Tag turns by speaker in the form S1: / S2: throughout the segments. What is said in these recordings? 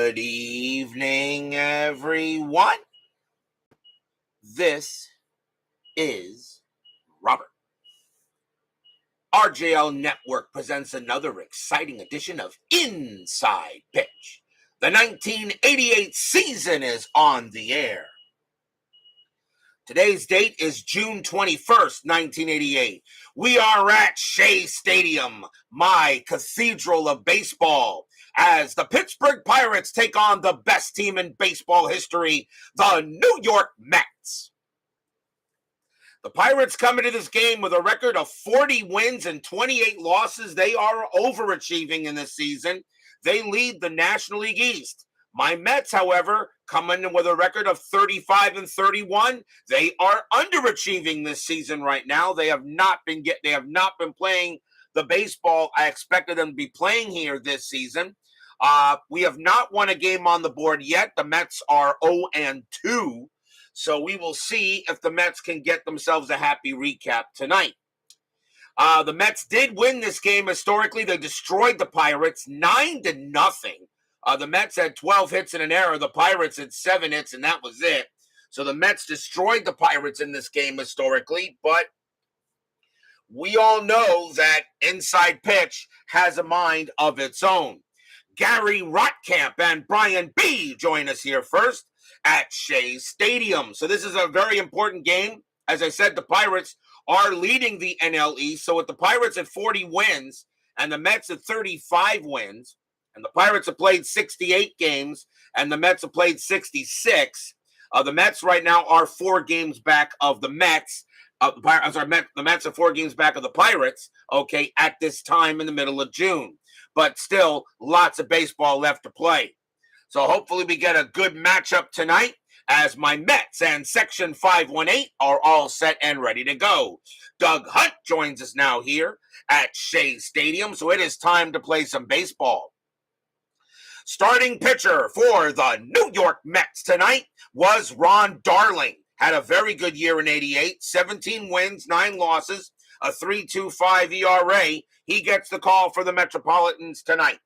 S1: Good evening, everyone. This is Robert. RJL Network presents another exciting edition of Inside Pitch. The 1988 season is on the air. Today's date is June 21st, 1988. We are at Shea Stadium, my cathedral of baseball, as the Pittsburgh Pirates take on the best team in baseball history, the New York Mets. The Pirates come into this game with a record of 40 wins and 28 losses. They are overachieving in this season. They lead the National League East. My Mets, however, come in with a record of 35 and 31. They are underachieving this season right now. They have not been playing the baseball I expected them to be playing here this season. We have not won a game on the board yet. The Mets are 0-2. So we will see if the Mets can get themselves a happy recap tonight. The Mets did win this game historically. They destroyed the Pirates 9-0. The Mets had 12 hits and an error. The Pirates had 7 hits, and that was it. So the Mets destroyed the Pirates in this game historically, but we all know that Inside Pitch has a mind of its own. Gary Rotkamp and Brian B. join us here first at Shea Stadium. So this is a very important game. As I said, the Pirates are leading the NL East. So with the Pirates at 40 wins and the Mets at 35 wins, and the Pirates have played 68 games, and the Mets have played 66. The Mets right now are 4 games back of the Mets. The Mets are 4 games back of the Pirates, okay, at this time in the middle of June. But still, lots of baseball left to play. So hopefully we get a good matchup tonight as my Mets and Section 518 are all set and ready to go. Doug Hunt joins us now here at Shea Stadium, so it is time to play some baseball. Starting pitcher for the New York Mets tonight was Ron Darling. Had a very good year in 88, 17 wins, 9 losses, a 3.25 ERA. He gets the call for the Metropolitans tonight.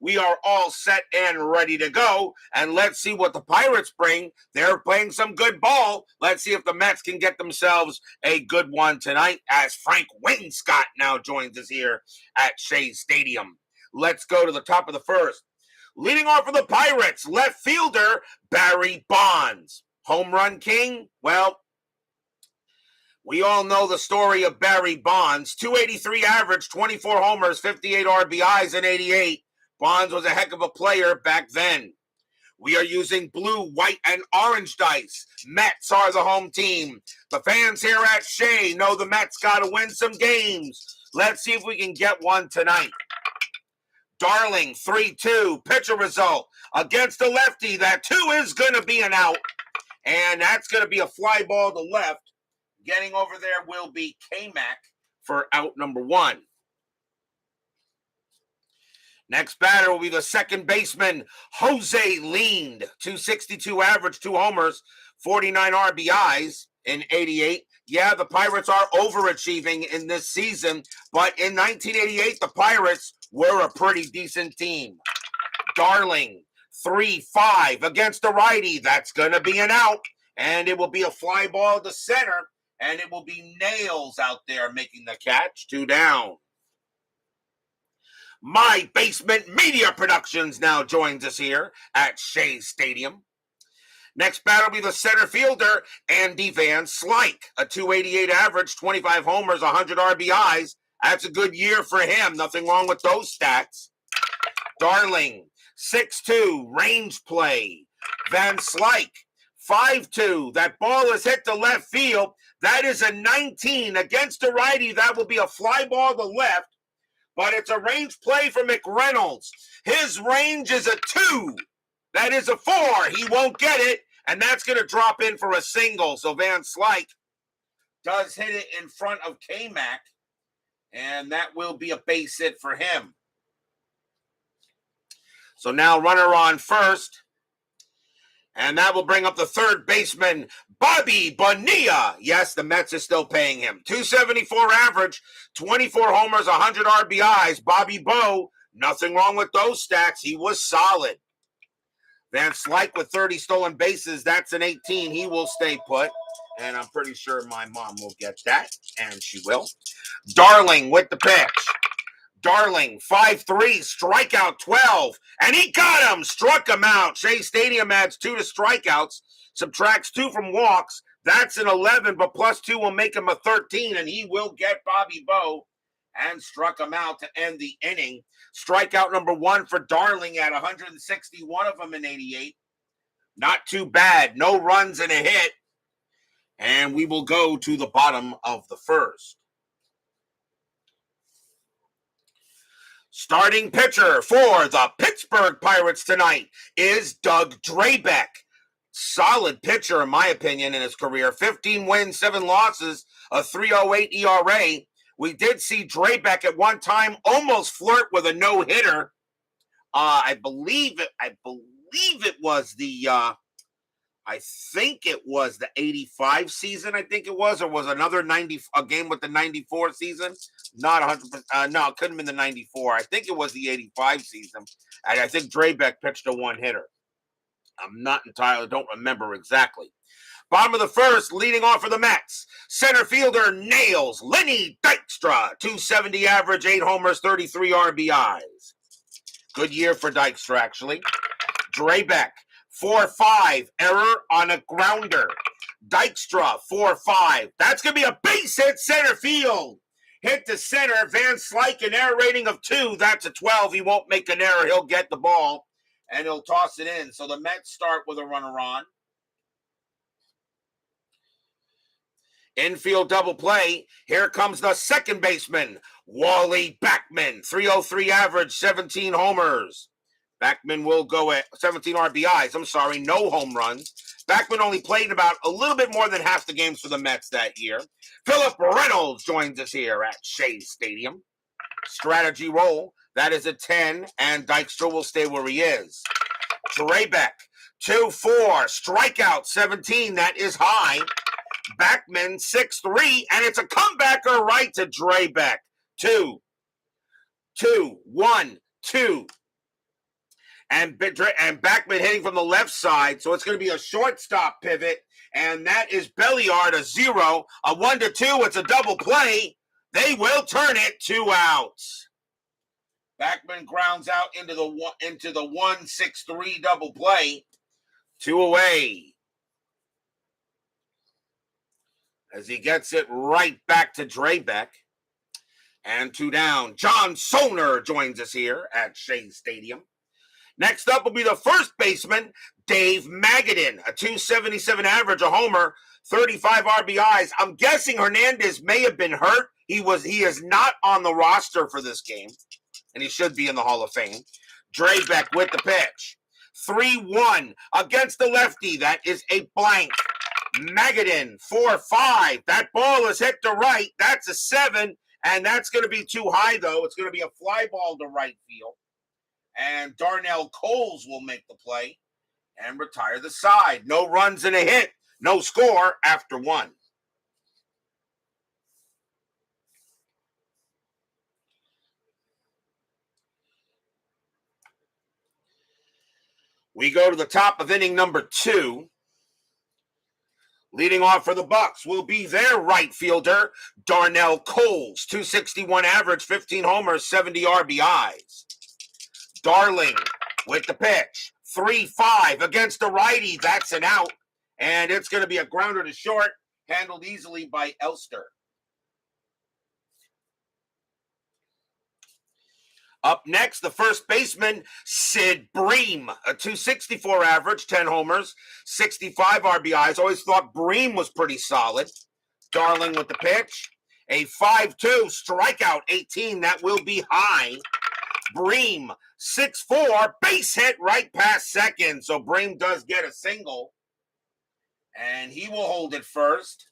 S1: We are all set and ready to go, and let's see what the Pirates bring. They're playing some good ball. Let's see if the Mets can get themselves a good one tonight as Frank Wainscott now joins us here at Shea Stadium. Let's go to the top of the first. Leading off for the Pirates, left fielder Barry Bonds. Home run king? Well, we all know the story of Barry Bonds. 283 average, 24 homers, 58 RBIs in 88. Bonds was a heck of a player back then. We are using blue, white, and orange dice. Mets are the home team. The fans here at Shea know the Mets got to win some games. Let's see if we can get one tonight. Darling, 3-2, pitcher result against the lefty. That 2 is going to be an out, and that's going to be a fly ball to left. Getting over there will be K-Mac for out number 1. Next batter will be the second baseman, Jose Leaned. 262 average, 2 homers, 49 RBIs in 88. Yeah, the Pirates are overachieving in this season, but in 1988, the Pirates were a pretty decent team. Darling, 3-5 against the righty. That's going to be an out, and it will be a fly ball to center, and it will be Nails out there making the catch. 2 down. My Basement Media Productions now joins us here at Shea Stadium. Next batter will be the center fielder, Andy Van Slyke. A 288 average, 25 homers, 100 RBIs. That's a good year for him. Nothing wrong with those stats. Darling, 6'2", range play. Van Slyke, 5'2". That ball is hit to left field. That is a 19 against the righty. That will be a fly ball to left. But it's a range play for McReynolds. His range is a 2. That is a 4. He won't get it, and that's going to drop in for a single. So Van Slyke does hit it in front of K-Mac, and that will be a base hit for him. So now runner on first, and that will bring up the third baseman, Bobby Bonilla. Yes, the Mets are still paying him. 274 average, 24 homers, 100 RBIs. Bobby Bo, nothing wrong with those stats. He was solid. Van Slyke with 30 stolen bases. That's an 18. He will stay put. And I'm pretty sure my mom will get that. And she will. Darling with the pitch. Darling, 5-3, strikeout 12. And he got him. Struck him out. Shea Stadium adds 2 to strikeouts. Subtracts 2 from walks. That's an 11, but plus 2 will make him a 13. And he will get Bobby Bowe. And struck him out to end the inning. Strikeout number 1 for Darling at 161 of them in 88. Not too bad. No runs and a hit. And we will go to the bottom of the first. Starting pitcher for the Pittsburgh Pirates tonight is Doug Drabek. Solid pitcher, in my opinion, in his career. 15 wins, 7 losses, a 3.08 ERA. We did see Drabek at one time almost flirt with a no-hitter. I believe it was the I think it was the 85 season, I think it was, or was another a game with the 94 season. Not 100%. No, it couldn't have been the 94. I think it was the 85 season. And I think Drabek pitched a one-hitter. I'm not entirely, don't remember exactly. Bottom of the first, leading off for the Mets. Center fielder nails Lenny Dykstra. 270 average, 8 homers, 33 RBIs. Good year for Dykstra, actually. Drabek, 4-5, error on a grounder. Dykstra, 4-5. That's going to be a base hit center field. Hit to center. Van Slyke, an error rating of 2. That's a 12. He won't make an error. He'll get the ball, and he'll toss it in. So the Mets start with a runner on. Infield double play. Here comes the second baseman, Wally Backman. 303 average, 17 homers. Backman will go at 17 RBIs. I'm sorry, no home runs. Backman only played about a little bit more than half the games for the Mets that year. Philip Reynolds joins us here at Shea Stadium. Strategy roll. That is a 10, and Dykstra will stay where he is. Drabek, 2-4, strikeout 17. That is high. Backman, 6-3, and it's a comebacker right to Drabek. 2-1-2. And Backman hitting from the left side, so it's going to be a shortstop pivot, and that is Belliard, a 0. A 1-2, it's a double play. They will turn it 2 outs. Backman grounds out into the 1-6-3 double play. 2 away. As he gets it right back to Drabek. And 2 down. John Soner joins us here at Shea Stadium. Next up will be the first baseman, Dave Magadan. A 277 average, a homer, 35 RBIs. I'm guessing Hernandez may have been hurt. He is not on the roster for this game. And he should be in the Hall of Fame. Drabek with the pitch. 3-1 against the lefty. That is a blank. Magadan, 4-5. That ball is hit to right. That's a 7. And that's going to be too high, though. It's going to be a fly ball to right field. And Darnell Coles will make the play and retire the side. No runs and a hit. No score after 1. We go to the top of inning number 2. Leading off for the Bucks will be their right fielder, Darnell Coles. 261 average, 15 homers, 70 RBIs. Darling with the pitch. 3-5 against the righty. That's an out. And it's going to be a grounder to short, handled easily by Elster. Up next, the first baseman, Sid Bream. A 264 average, 10 homers, 65 RBIs. Always thought Bream was pretty solid. Darling with the pitch. A 5-2 strikeout, 18. That will be high. Bream, 6-4, base hit right past second. So Bream does get a single. And he will hold it first.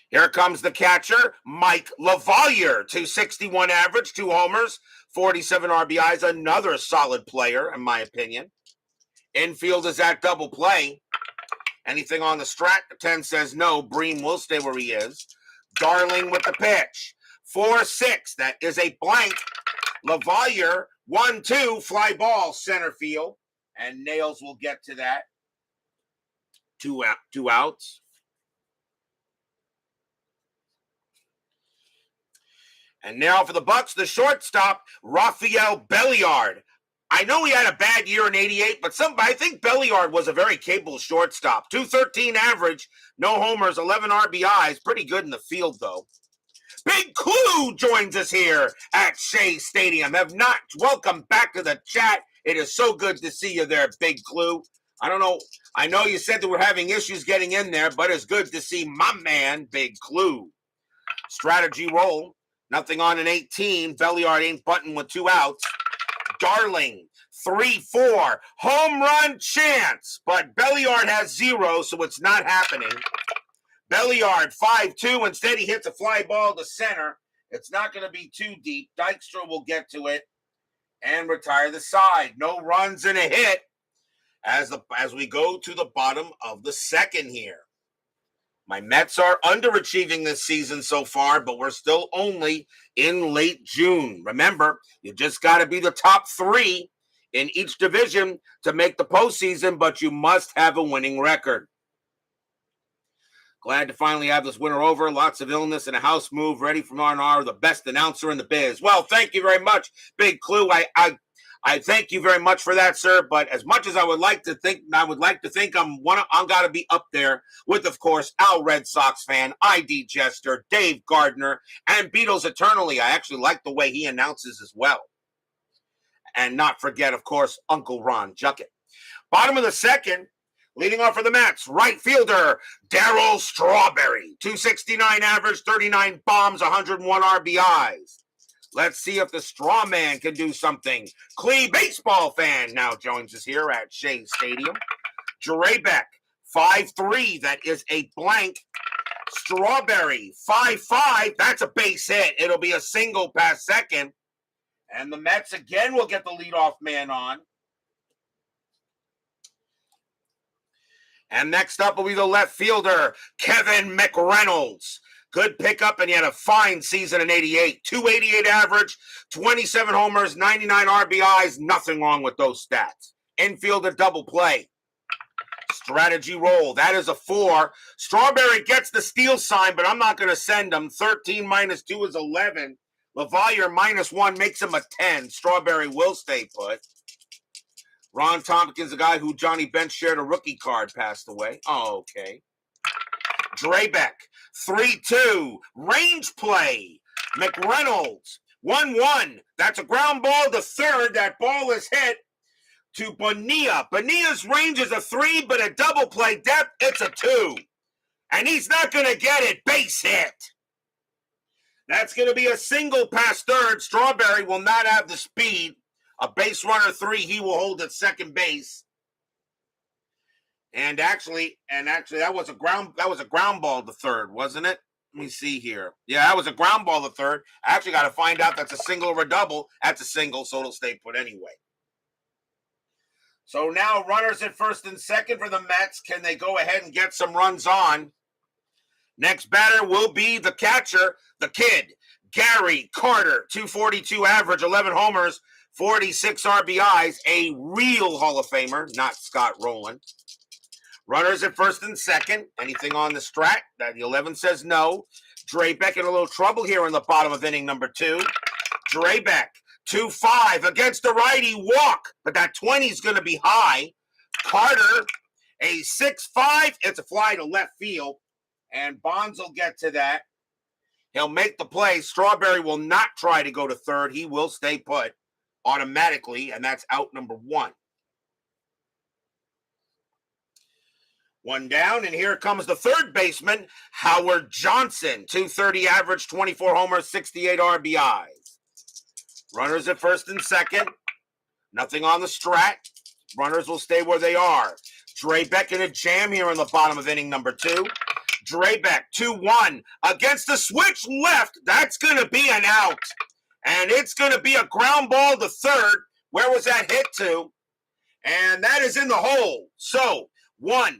S1: Here comes the catcher, Mike LaValliere. 261 average, 2 homers, 47 RBIs. Another solid player, in my opinion. Infield is at double play. Anything on the strat? 10 says no. Bream will stay where he is. Darling with the pitch. 4-6. That is a blank. LaValliere, 1-2, fly ball, center field. And Nails will get to that. Two outs. And now for the Bucks, the shortstop, Rafael Belliard. I know he had a bad year in 88, but I think Belliard was a very capable shortstop. 213 average, no homers, 11 RBIs. Pretty good in the field, though. Big Clue joins us here at Shea Stadium. Welcome back to the chat. It is so good to see you there, Big Clue. I don't know. I know you said that we're having issues getting in there, but it's good to see my man, Big Clue. Strategy roll. Nothing on an 18. Belliard ain't button with 2 outs. Darling, 3-4. Home run chance. But Belliard has 0, so it's not happening. Belliard, 5-2. Instead, he hits a fly ball to center. It's not going to be too deep. Dykstra will get to it and retire the side. No runs and a hit as we go to the bottom of the second here. My Mets are underachieving this season so far, but we're still only in late June. Remember, you just got to be the top 3 in each division to make the postseason, but you must have a winning record. Glad to finally have this winter over. Lots of illness and a house move. Ready from R&R, the best announcer in the biz. Well, thank you very much, Big Clue. I thank you very much for that, sir. But as much as I would like to think I'm got to be up there with, of course, Al Red Sox fan, ID Jester, Dave Gardner, and Beatles Eternally. I actually like the way he announces as well. And not forget, of course, Uncle Ron Juckett. Bottom of the second, leading off for the Mets, right fielder Darryl Strawberry, 269 average, 39 bombs, 101 RBIs. Let's see if the straw man can do something. Clee baseball fan now joins us here at Shea Stadium. Drabek, 5-3. That is a blank. Strawberry, 5-5. That's a base hit. It'll be a single past second. And the Mets again will get the leadoff man on. And next up will be the left fielder, Kevin McReynolds. Good pickup, and he had a fine season in 88. 288 average, 27 homers, 99 RBIs. Nothing wrong with those stats. Infielder double play. Strategy roll. That is a 4. Strawberry gets the steal sign, but I'm not going to send him. 13 minus 2 is 11. LaValliere minus 1 makes him a 10. Strawberry will stay put. Ron Tompkins, the guy who Johnny Bench shared a rookie card, passed away. Oh, okay. Drabek, 3-2. Range play. McReynolds, 1-1. That's a ground ball to third. That ball is hit to Bonilla. Bonilla's range is a 3, but a double play depth, it's a 2. And he's not going to get it. Base hit. That's going to be a single past third. Strawberry will not have the speed. A base runner 3, he will hold at second base. And actually, that was a ground ball to third, wasn't it? Let me see here. Yeah, that was a ground ball to third. I actually got to find out that's a single or a double. That's a single, so it'll stay put anyway. So now runners at first and second for the Mets. Can they go ahead and get some runs on? Next batter will be the catcher, the kid, Gary Carter, 242 average, 11 homers, 46 RBIs, a real Hall of Famer, not Scott Rowland. Runners at first and second. Anything on the strat? That the 11 says no. Drabek in a little trouble here in the bottom of inning number 2. Drabek, 2-5 against the righty, walk, but that 20 is going to be high. Carter, a 6-5. It's a fly to left field, and Bonds will get to that. He'll make the play. Strawberry will not try to go to third. He will stay put automatically, and that's out number 1. 1 down, and here comes the third baseman, Howard Johnson. 230 average, 24 homers, 68 RBIs. Runners at first and second. Nothing on the strat. Runners will stay where they are. Drabek in a jam here in the bottom of inning number 2. Drabek, 2-1 against the switch left. That's going to be an out. And it's going to be a ground ball to third. Where was that hit to? And that is in the hole. So, 1-2.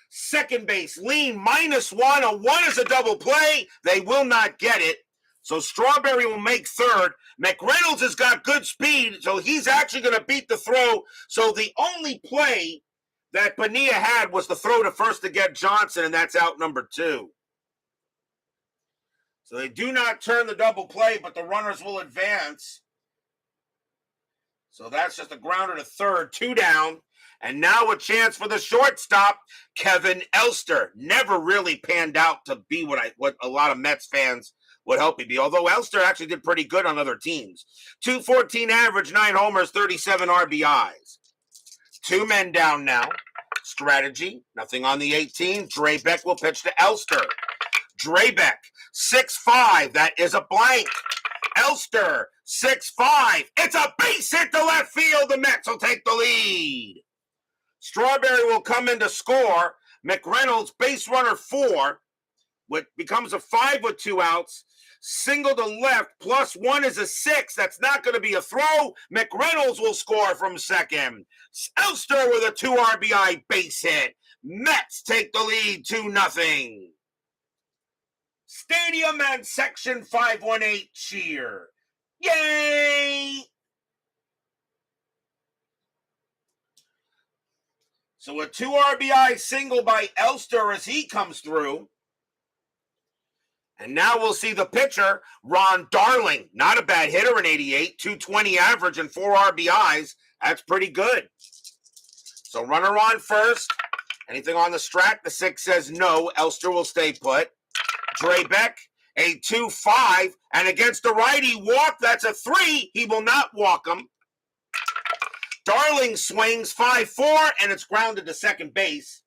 S1: Second base, lean -1. A 1 is a double play. They will not get it. So Strawberry will make third. McReynolds has got good speed, so he's actually going to beat the throw. So the only play that Bonilla had was the throw to first to get Johnson, and that's out number 2. So they do not turn the double play, but the runners will advance. So that's just a grounder to third, 2 down. And now a chance for the shortstop, Kevin Elster. Never really panned out to be what a lot of Mets fans would hope he'd be. Although Elster actually did pretty good on other teams. 214 average, 9 homers, 37 RBIs. 2 men down now. Strategy, nothing on the 18. Drabek will pitch to Elster. Drabek, 6'5", that is a blank. Elster, 6'5", it's a base hit to left field. The Mets will take the lead. Strawberry will come in to score. McReynolds, base runner 4, which becomes a 5 with 2 outs. Single to left, +1 is a 6. That's not going to be a throw. McReynolds will score from second. Elster with a 2 RBI base hit. Mets take the lead 2-0. Stadium and Section 518 cheer. Yay! So a 2 RBI single by Elster as he comes through. And now we'll see the pitcher, Ron Darling. Not a bad hitter in 88, 220 average and 4 RBIs. That's pretty good. So runner on first. Anything on the strat? The 6 says no. Elster will stay put. Drabek, a 2-5. And against the righty walk, that's a 3. He will not walk him. Darling swings 5-4, and it's grounded to second base.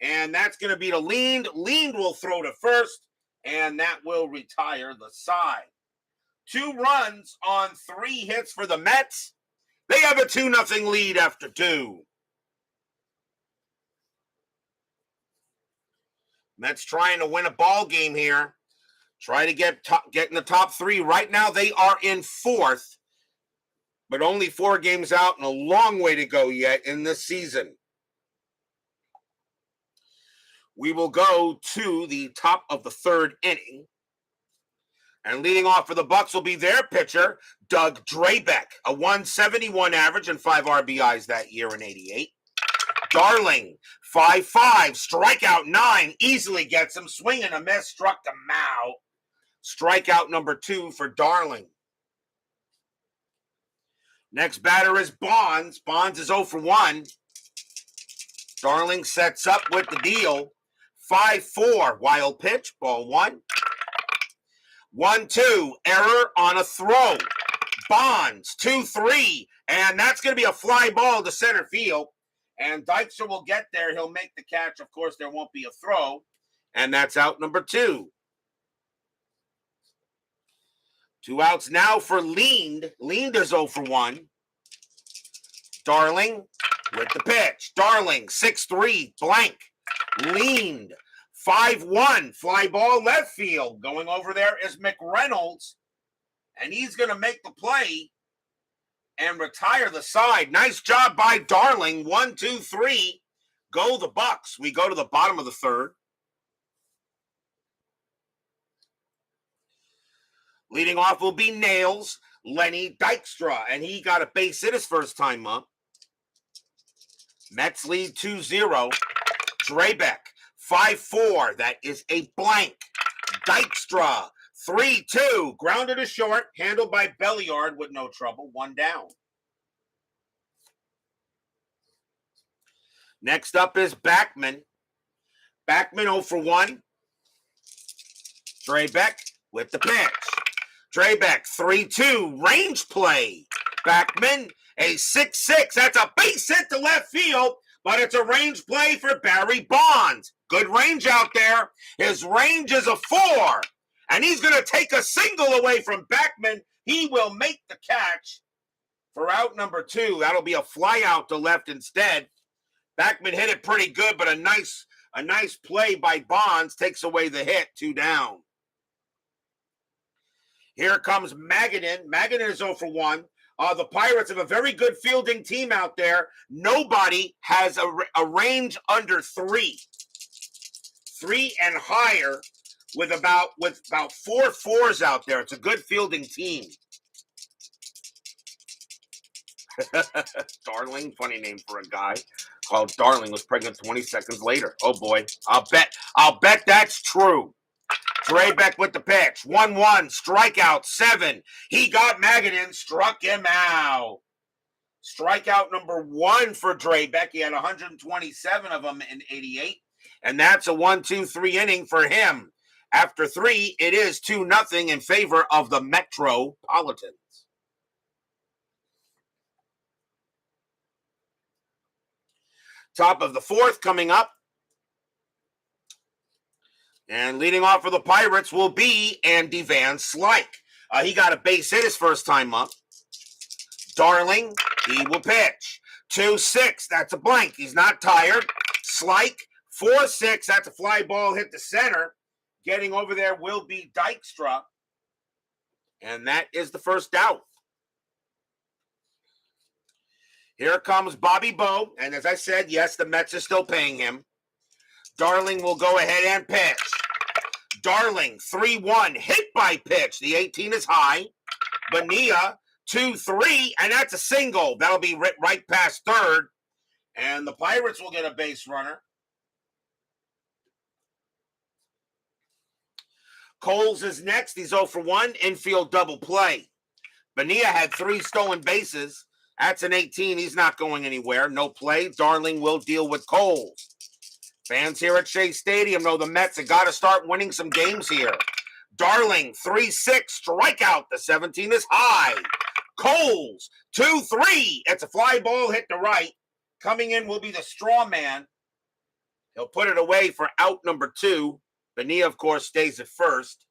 S1: And that's going to be to Leaned. Leaned will throw to first, and that will retire the side. 2 runs on 3 hits for the Mets. They have a 2-0 lead after 2. Mets trying to win a ball game here. Try to get in the top 3. Right now they are in 4th. But only 4 games out and a long way to go yet in this season. We will go to the top of the 3rd inning. And leading off for the Bucks will be their pitcher, Doug Drabek. A 171 average and 5 RBIs that year in 88. Darling, 5-5, strikeout 9. Easily gets him. Swing and a miss, struck him out. Strikeout number 2 for Darling. Next batter is Bonds. Bonds is 0 for 1. Darling sets up with the deal. 5-4, wild pitch, ball 1. 1-2, error on a throw. Bonds, 2-3, and that's going to be a fly ball to center field. And Dykstra will get there. He'll make the catch. Of course, there won't be a throw. And that's out number 2. 2 outs now for Leaned. Leaned is 0 for 1. Darling with the pitch. Darling, 6-3, blank. Leaned, 5-1, fly ball left field. Going over there is McReynolds. And he's going to make the play and retire the side. Nice job by Darling. 1, 2, 3. Go the Bucks. We go to the bottom of the 3rd. Leading off will be Nails, Lenny Dykstra, and he got a base hit his first time up. Mets lead 2-0. Drabek, 5-4, that is a blank. Dykstra, 3-2, grounded to short, handled by Belliard with no trouble, 1 down. Next up is Backman. Backman 0 for 1. Drabek with the pitch. Drabek, 3-2, range play. Backman, a 6-6. That's a base hit to left field, but it's a range play for Barry Bonds. Good range out there. His range is a 4, and he's going to take a single away from Backman. He will make the catch for out number 2. That'll be a fly out to left instead. Backman hit it pretty good, but a nice play by Bonds takes away the hit. 2 down. Here comes Magadan. Magadan is 0 for 1. The Pirates have a very good fielding team out there. Nobody has a range under 3. 3 and higher with about 4 4s out there. It's a good fielding team. Darling, funny name for a guy called Darling, was pregnant 20 seconds later. Oh boy, I'll bet that's true. Drabek with the pitch. 1-1, strikeout 7. He got Magadan, struck him out. Strikeout number 1 for Drabek. He had 127 of them in 88. And that's a 1-2-3 inning for him. After 3, it is 2-0 in favor of the Metropolitans. Top of the 4th coming up. And leading off for the Pirates will be Andy Van Slyke. He got a base hit his first time up. Darling, he will pitch. 2-6, that's a blank. He's not tired. Slyke, 4-6, that's a fly ball hit the center. Getting over there will be Dykstra. And that is the first out. Here comes Bobby Bowe. And as I said, yes, the Mets are still paying him. Darling will go ahead and pitch. Darling, 3-1, hit by pitch. The 18 is high. Bonilla, 2-3, and that's a single. That'll be right past third. And the Pirates will get a base runner. Coles is next. He's 0 for 1. Infield double play. Bonilla had 3 stolen bases. That's an 18. He's not going anywhere. No play. Darling will deal with Coles. Fans here at Shea Stadium know the Mets have got to start winning some games here. Darling, 3-6, strikeout. The 17 is high. Coles, 2-3. It's a fly ball hit to right. Coming in will be the straw man. He'll put it away for out number 2. Bonilla, of course, stays at first.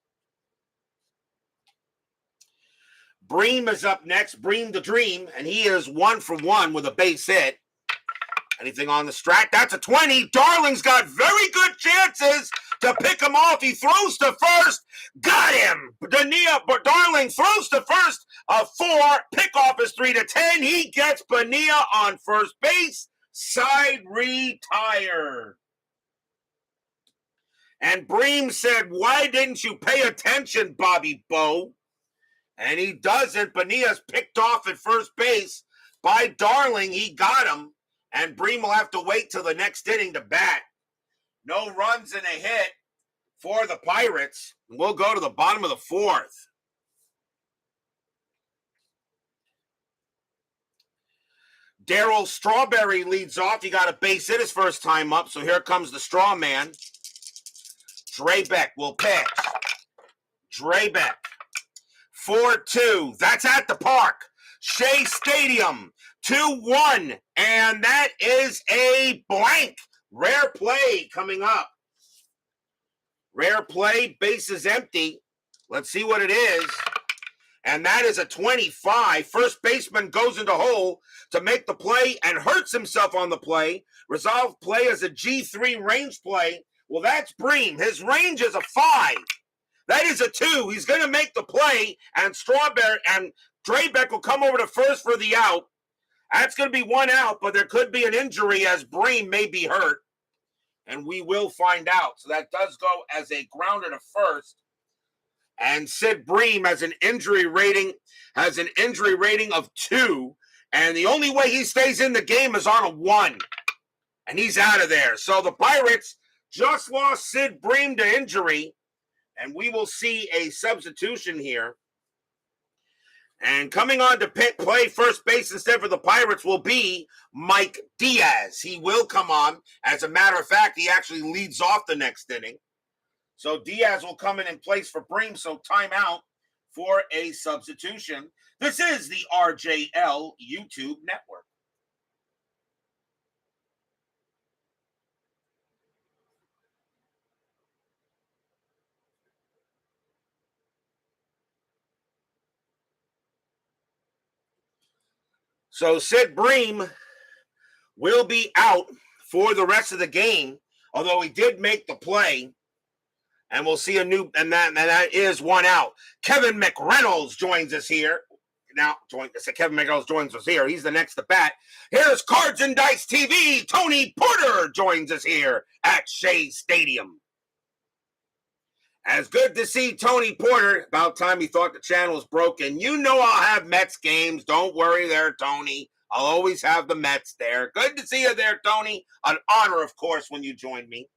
S1: Bream is up next. Bream the Dream, and he is 1 for 1 with a base hit. Anything on the strat? That's a 20. Darling's got very good chances to pick him off. He throws to first. Got him. Darling throws to first. A 4. Pickoff is 3-10. He gets Bonilla on first base. Side retired. And Bream said, why didn't you pay attention, Bobby Bowe? And he doesn't. Bonilla's picked off at first base by Darling. He got him. And Bream will have to wait till the next inning to bat. No runs and a hit for the Pirates. We'll go to the bottom of the 4th. Darryl Strawberry leads off. He got a base hit his first time up, so here comes the straw man. Drabek will pitch. Drabek. 4-2. That's at the park. Shea Stadium. 2-1. And that is a blank. Rare play coming up. Rare play. Base is empty. Let's see what it is. And that is a 25. First baseman goes into hole to make the play and hurts himself on the play. Resolve play as a G3 range play. Well, that's Bream. His range is a 5. That is a 2. He's going to make the play, and Strawberry and Drabek will come over to first for the out. That's going to be 1 out, but there could be an injury as Bream may be hurt, and we will find out. So that does go as a grounder to first. And Sid Bream has an injury rating of 2, and the only way he stays in the game is on a 1, and he's out of there. So the Pirates just lost Sid Bream to injury, and we will see a substitution here. And coming on to play first base instead for the Pirates will be Mike Diaz. He will come on. As a matter of fact, he actually leads off the next inning. So Diaz will come in place for Bream, so timeout for a substitution. This is the RJL YouTube Network. So Sid Bream will be out for the rest of the game, although he did make the play. And we'll see and that is 1 out. Kevin McReynolds joins us here. Kevin McReynolds joins us here. He's the next to bat. Here's Cards and Dice TV. Tony Porter joins us here at Shea Stadium. As good to see Tony Porter. About time he thought the channel was broken. You know I'll have Mets games. Don't worry there, Tony. I'll always have the Mets there. Good to see you there, Tony. An honor, of course, when you join me.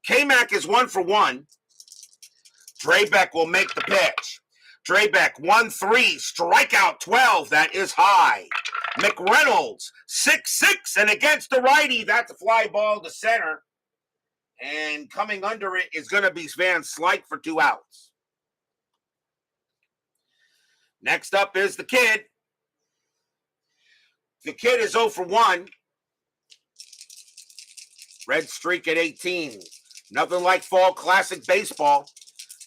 S1: K-Mac is 1-for-1. Drabek will make the pitch. Drabek 1-3, strikeout 12. That is high. McReynolds 6-6, and against the righty, that's a fly ball to center. And coming under it is going to be Van Slyke for 2 outs. Next up is the Kid. The Kid is 0-for-1. Red streak at 18. Nothing like fall classic baseball.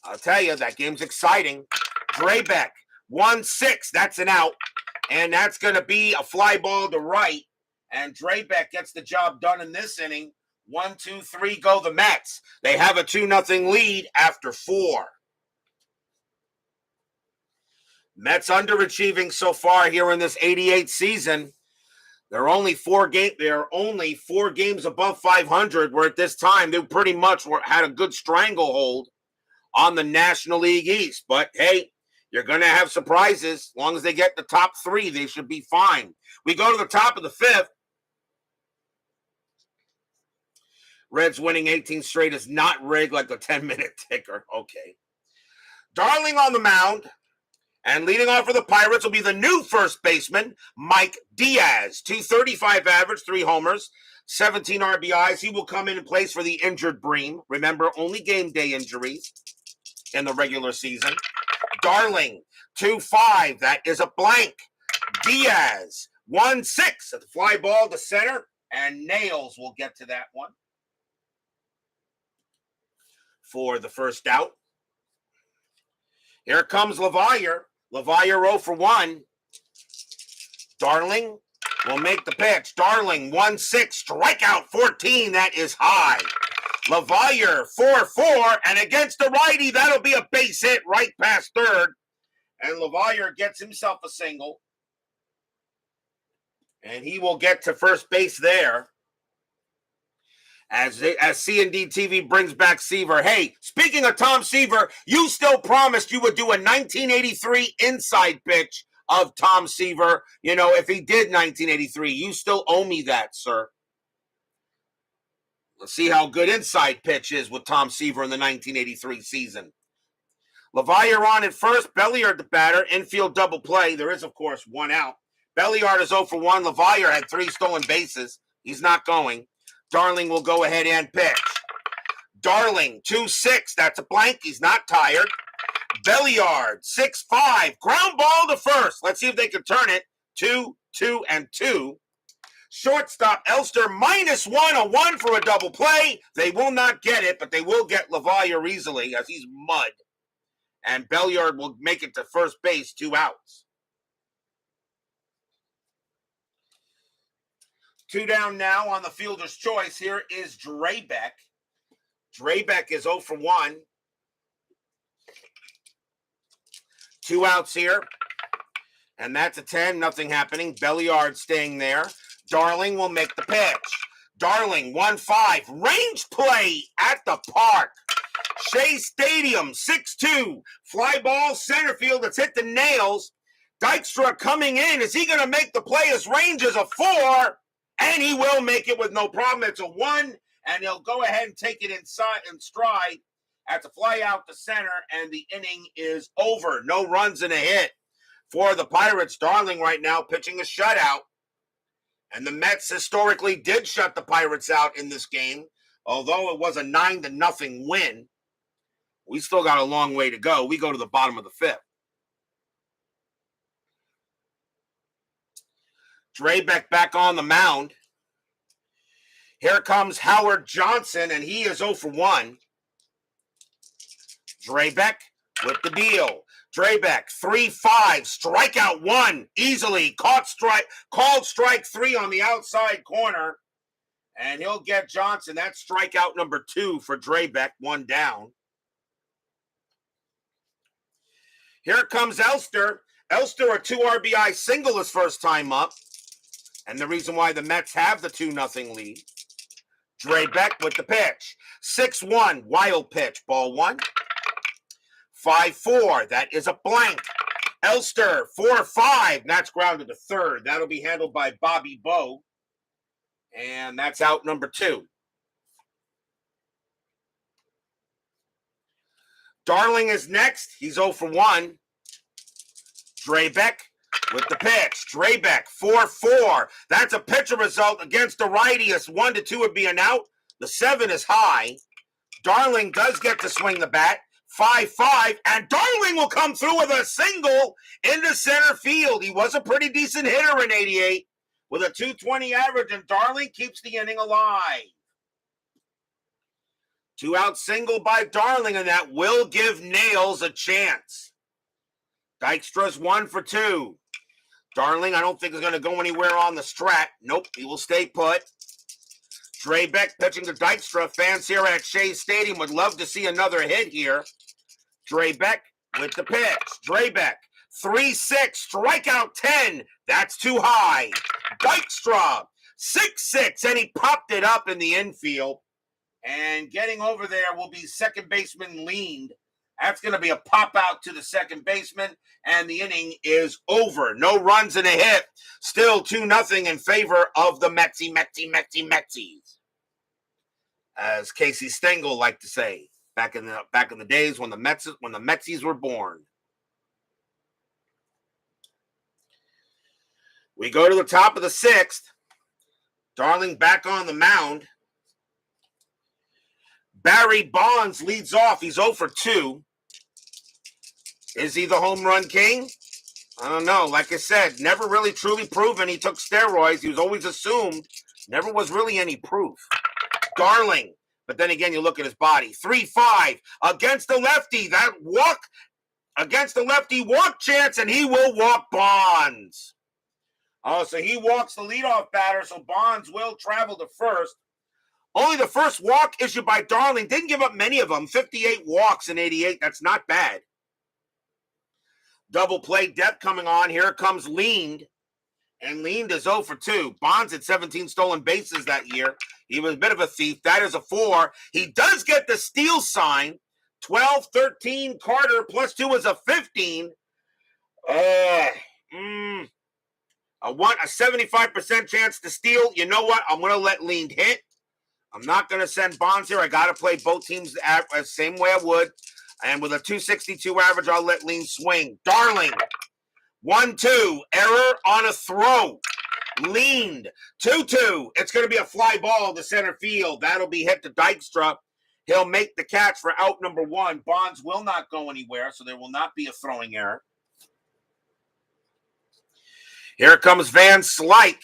S1: I'll tell you, that game's exciting. Drabek 1-6. That's an out. And that's going to be a fly ball to right. And Drabek gets the job done in this inning. 1-2-3 go the Mets. They have a 2-0 lead after 4. Mets underachieving so far here in this 88 season. They're only 4 games above 500, where at this time they pretty much had a good stranglehold on the National League East. But hey, you're going to have surprises. As long as they get the top 3, they should be fine. We go to the top of the 5th. Reds winning 18 straight is not rigged like the 10-minute ticker. Okay. Darling on the mound. And leading off for the Pirates will be the new first baseman, Mike Diaz. 235 average, 3 homers, 17 RBIs. He will come in and place for the injured Bream. Remember, only game day injuries in the regular season. Darling, 2-5. That is a blank. Diaz, 1-6 at the fly ball to center. And Nails will get to that one for the first out. Here comes LaValliere. LaValliere 0-for-1. Darling will make the pitch. Darling 1-6, strikeout 14. That is high. LaValliere 4-4, and against the righty, that'll be a base hit right past third. And LaValliere gets himself a single. And he will get to first base there. As C&D TV brings back Seaver. Hey, speaking of Tom Seaver, you still promised you would do a 1983 inside pitch of Tom Seaver. You know, if he did 1983, you still owe me that, sir. Let's see how good inside pitch is with Tom Seaver in the 1983 season. LaValliere on at first, Belliard the batter, infield double play. There is, of course, 1 out. Belliard is 0-for-1. LaValliere had 3 stolen bases. He's not going. Darling will go ahead and pitch. Darling, 2-6. That's a blank. He's not tired. Belliard, 6-5. Ground ball to first. Let's see if they can turn it. 2-2-2. Shortstop Elster -1, a 1 for a double play. They will not get it, but they will get LaValliere easily as he's mud. And Belliard will make it to first base, 2 outs. 2 down now on the fielder's choice. Here is Drabek. Drabek is 0-for-1. 2 outs here. And that's a 10. Nothing happening. Belliard staying there. Darling will make the pitch. Darling, 1-5. Range play at the park. Shea Stadium, 6-2. Fly ball, center field. It's hit the nails. Dykstra coming in. Is he going to make the play? His range is a 4. And he will make it with no problem. It's a 1, and he'll go ahead and take it inside in stride at the fly out to center, and the inning is over. No runs and a hit for the Pirates. Darling right now pitching a shutout. And the Mets historically did shut the Pirates out in this game, although it was a 9-0 win. We still got a long way to go. We go to the bottom of the 5th. Drabek back on the mound. Here comes Howard Johnson, and he is 0-for-1. Drabek with the deal. Drabek, 3-5, strikeout 1, easily. Called strike 3 on the outside corner. And he'll get Johnson. That's strikeout number 2 for Drabek, 1 down. Here comes Elster. Elster, a 2 RBI single his first time up. And the reason why the Mets have the 2-0 lead. Drabek with the pitch. 6-1, wild pitch, ball 1. 5-4. That is a blank. Elster, 4-5. That's grounded to third. That'll be handled by Bobby Bowe. And that's out number 2. Darling is next. He's 0 for 1. Drabek with the pitch. Drabek, 4-4. That's a pitcher result against the righty. 1-2 would be an out. The 7 is high. Darling does get to swing the bat. 5-5. And Darling will come through with a single into center field. He was a pretty decent hitter in 88 with a 220 average, and Darling keeps the inning alive. 2-out single by Darling, and that will give Nails a chance. Dykstra's 1 for 2. Darling, I don't think is going to go anywhere on the strat. Nope, he will stay put. Drabek pitching to Dykstra. Fans here at Shea Stadium would love to see another hit here. Drabek with the pitch. Drabek, 3-6, strikeout 10. That's too high. Dykstra, 6-6, and he popped it up in the infield. And getting over there will be second baseman Leaned. That's going to be a pop out to the second baseman, and the inning is over. No runs and a hit. Still 2-0 in favor of the Metsies. As Casey Stengel liked to say back in the days when the Metsies were born. We go to the top of the 6th. Darling back on the mound. Barry Bonds leads off. He's 0 for 2. Is he the home run king? I don't know. Like I said, never really truly proven he took steroids. He was always assumed. Never was really any proof. Darling. But then again, you look at his body. 3-5 against the lefty. That walk against the lefty walk chance, and he will walk Bonds. Oh, so he walks the leadoff batter, so Bonds will travel to first. Only the first walk issued by Darling. Didn't give up many of them. 58 walks in 88. That's not bad. Double play depth coming on. Here comes Leaned. And Leaned is 0 for 2. Bonds had 17 stolen bases that year. He was a bit of a thief. That is a 4. He does get the steal sign. 12, 13, Carter, plus 2 is a 15. I want a 75% chance to steal. You know what? I'm going to let Leaned hit. I'm not going to send Bonds here. I got to play both teams the same way I would. And with a 262 average, I'll let Lean swing. Darling, 1-2. Error on a throw. Leaned. 2-2. It's going to be a fly ball to center field. That'll be hit to Dykstra. He'll make the catch for out number 1. Bonds will not go anywhere, so there will not be a throwing error. Here comes Van Slyke.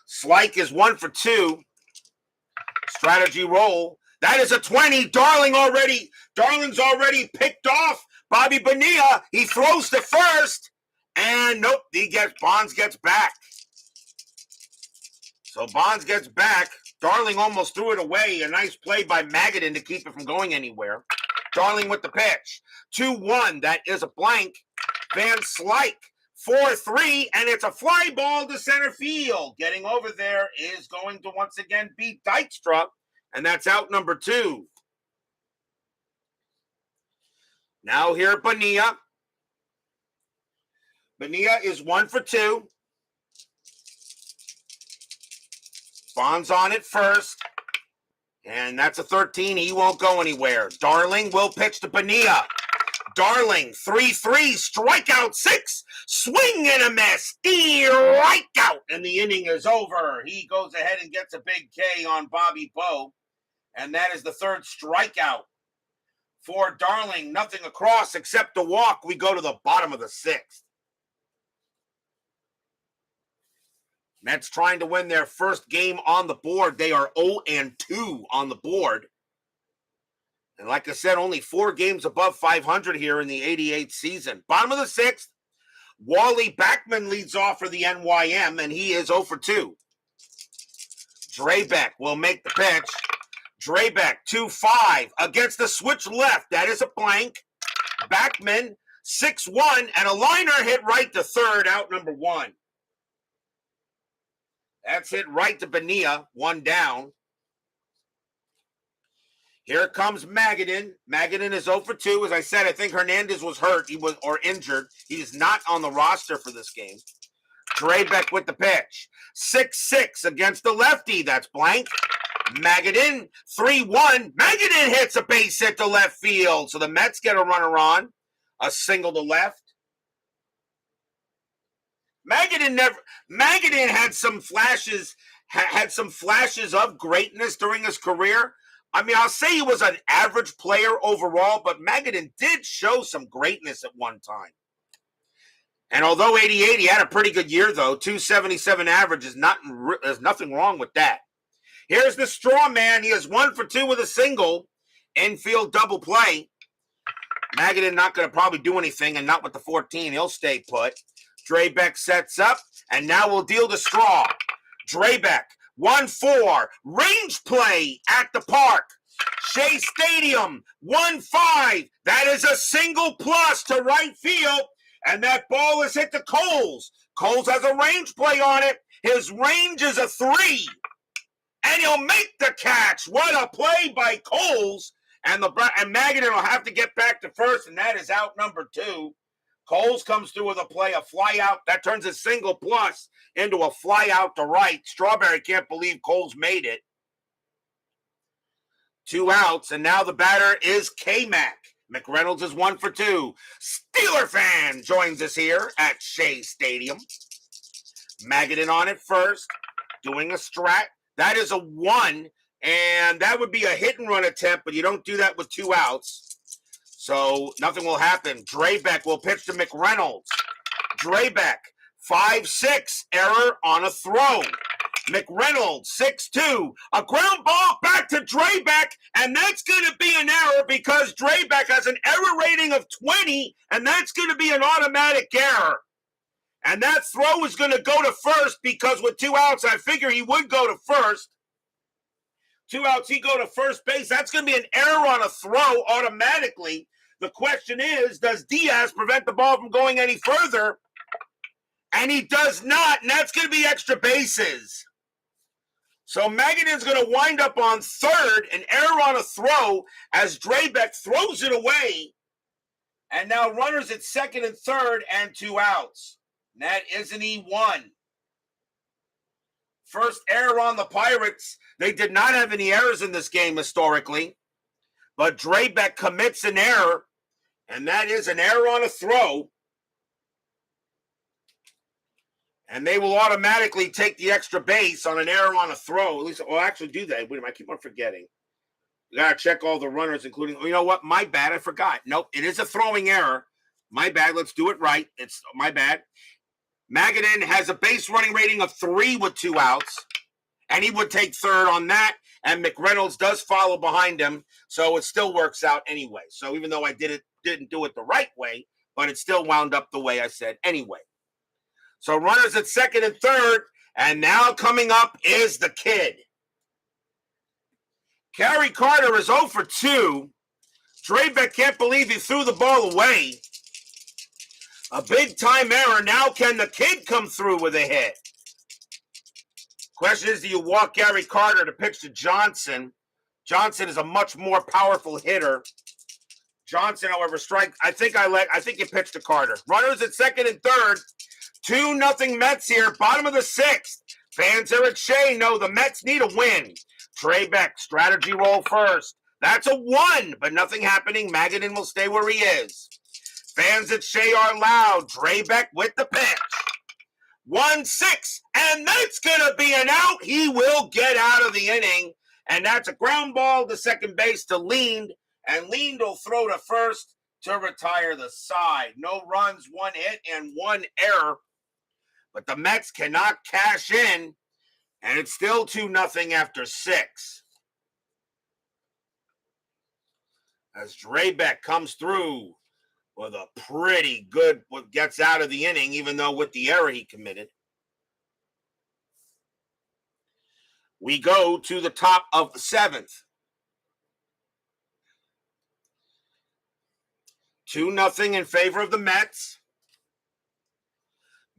S1: Slyke is 1 for 2. Strategy roll. That is a 20. Darling's already picked off Bobby Bonilla. He throws to first. And nope, Bonds gets back. So Bonds gets back. Darling almost threw it away. A nice play by Magadan to keep it from going anywhere. Darling with the pitch. 2-1. That is a blank. Van Slyke. 4-3, and it's a fly ball to center field. Getting over there is going to once again beat Dykstra, and that's out number 2. Now here, Bonilla. Bonilla is 1 for 2. Bonds on it first, and that's a 13. He won't go anywhere. Darling will pitch to Bonilla. Darling, 3-3, strikeout 6, swing and a miss, strikeout, and the inning is over. He goes ahead and gets a big K on Bobby Bowe, and that is the 3rd strikeout for Darling. Nothing across except a walk. We go to the bottom of the 6th. Mets trying to win their first game on the board. They are 0-2 on the board. And like I said, only 4 games above 500 here in the 88 season. Bottom of the 6th, Wally Backman leads off for the NYM, and he is 0 for 2. Drabek will make the pitch. Drabek, 2-5 against the switch left. That is a blank. Backman, 6-1, and a liner hit right to third, out number 1. That's hit right to Bonilla, 1 down. Here comes Magadan. Magadan is 0 for 2. As I said, I think Hernandez was hurt. Or injured. He's not on the roster for this game. Drabek with the pitch. 6-6 against the lefty. That's blank. Magadan, 3-1. Magadan hits a base hit to left field. So the Mets get a runner on. A single to left. Magadan had some flashes of greatness during his career. I mean, I'll say he was an average player overall, but Magadan did show some greatness at one time. And although 88, he had a pretty good year, though. 277 average is there's nothing wrong with that. Here's the straw man. He is 1 for 2 with a single. Infield double play. Magadan not going to probably do anything, and not with the 14. He'll stay put. Drabek sets up, and now we'll deal the straw. Drabek, 1-4. Range play at the park. Shea Stadium, 1-5. That is a single plus to right field. And that ball is hit to Coles. Coles has a range play on it. His range is a 3. And he'll make the catch. What a play by Coles. And Magadan will have to get back to first, and that is out number 2. Coles comes through with a play, a fly out. That turns a single plus into a fly out to right. Strawberry can't believe Coles made it. 2 outs, and now the batter is K-Mac. McReynolds is 1 for 2. Steeler fan joins us here at Shea Stadium. Magadan on it first, doing a strat. That is a 1, and that would be a hit and run attempt, but you don't do that with 2 outs. So nothing will happen. Drabek will pitch to McReynolds. Drabek, 5-6, error on a throw. McReynolds, 6-2, a ground ball back to Drabek, and that's going to be an error because Drabek has an error rating of 20, and that's going to be an automatic error. And that throw is going to go to first because with 2 outs, I figure he would go to first. 2 outs, he go to first base. That's going to be an error on a throw automatically. The question is, does Diaz prevent the ball from going any further? And he does not, and that's going to be extra bases. So Magadan's going to wind up on third, an error on a throw as Drabek throws it away. And now runners at second and third and 2 outs. And that is an E1. First error on the Pirates. They did not have any errors in this game historically. But Drabek commits an error, and that is an error on a throw. And they will automatically take the extra base on an error on a throw. At least, well, actually do that. Wait a minute, I keep on forgetting. You got to check all the runners, including, you know what? My bad, I forgot. Nope, it is a throwing error. My bad, let's do it right. It's my bad. Magadan has a base running rating of 3 with 2 outs. And he would take third on that. And McReynolds does follow behind him. So it still works out anyway. So even though I didn't do it the right way, but it still wound up the way I said anyway. So runners at second and third, and now coming up is the kid. Gary Carter is 0 for 2. Drabek can't believe he threw the ball away. A big-time error. Now can the kid come through with a hit? Question is, do you walk Gary Carter to pitch to Johnson? Johnson is a much more powerful hitter. Johnson, however, I think you pitched to Carter. Runners at second and third. 2-0 Mets here, bottom of the 6th. Fans are at Shea. No, the Mets need a win. Drabek, strategy roll first. That's a 1, but nothing happening. Magadan will stay where he is. Fans at Shea are loud. Drabek with the pitch. 1-6, and that's going to be an out. He will get out of the inning, and that's a ground ball to second base to Leand, and Leand will throw to first to retire the side. No runs, 1 hit, and 1 error. But the Mets cannot cash in, and it's still 2-0 after 6. As Drabek comes through with a pretty good, gets out of the inning, even though with the error he committed. We go to the top of the 7th. 2-0 in favor of the Mets.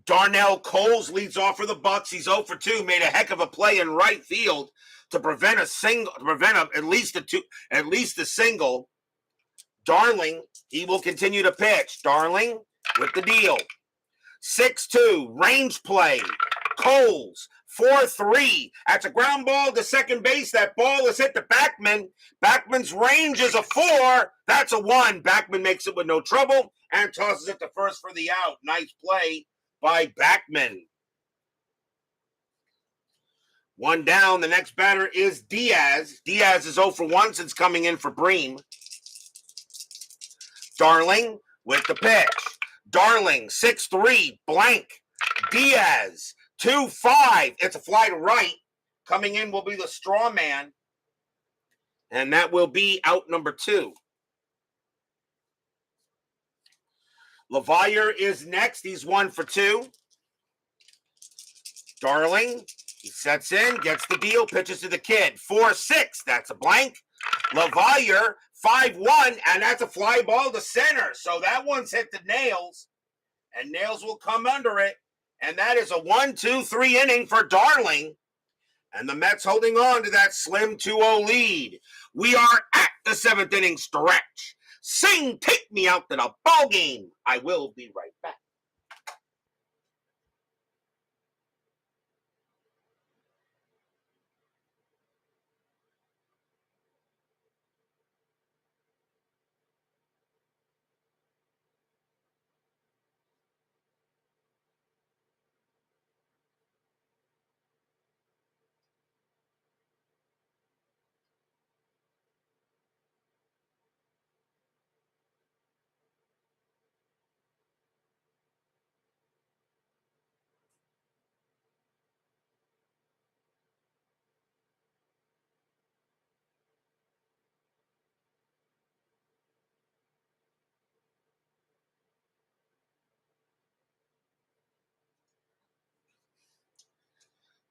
S1: Darnell Coles leads off for the Bucks. He's 0 for 2. Made a heck of a play in right field to prevent at least a single. Darling, he will continue to pitch. Darling with the deal. 6-2, range play. Coles, 4-3. That's a ground ball to second base. That ball is hit to Backman. Backman's range is a 4. That's a 1. Backman makes it with no trouble and tosses it to first for the out. Nice play by Backman. 1 down. The next batter is Diaz. Diaz is 0 for 1 since coming in for Bream. Darling with the pitch. Darling, 6-3, blank. Diaz, 2-5. It's a fly to right. Coming in will be the straw man. And that will be out number 2. LaValliere is next. He's 1 for 2. Darling, he sets in, gets the deal, pitches to the kid. 4-6, that's a blank. LaValliere, 5-1, and that's a fly ball to center. So that one's hit the Nails, and Nails will come under it. And that is a 1-2-3 inning for Darling. And the Mets holding on to that slim 2-0 lead. We are at the 7th inning stretch. Sing, take me out to the ball game. I will be right back.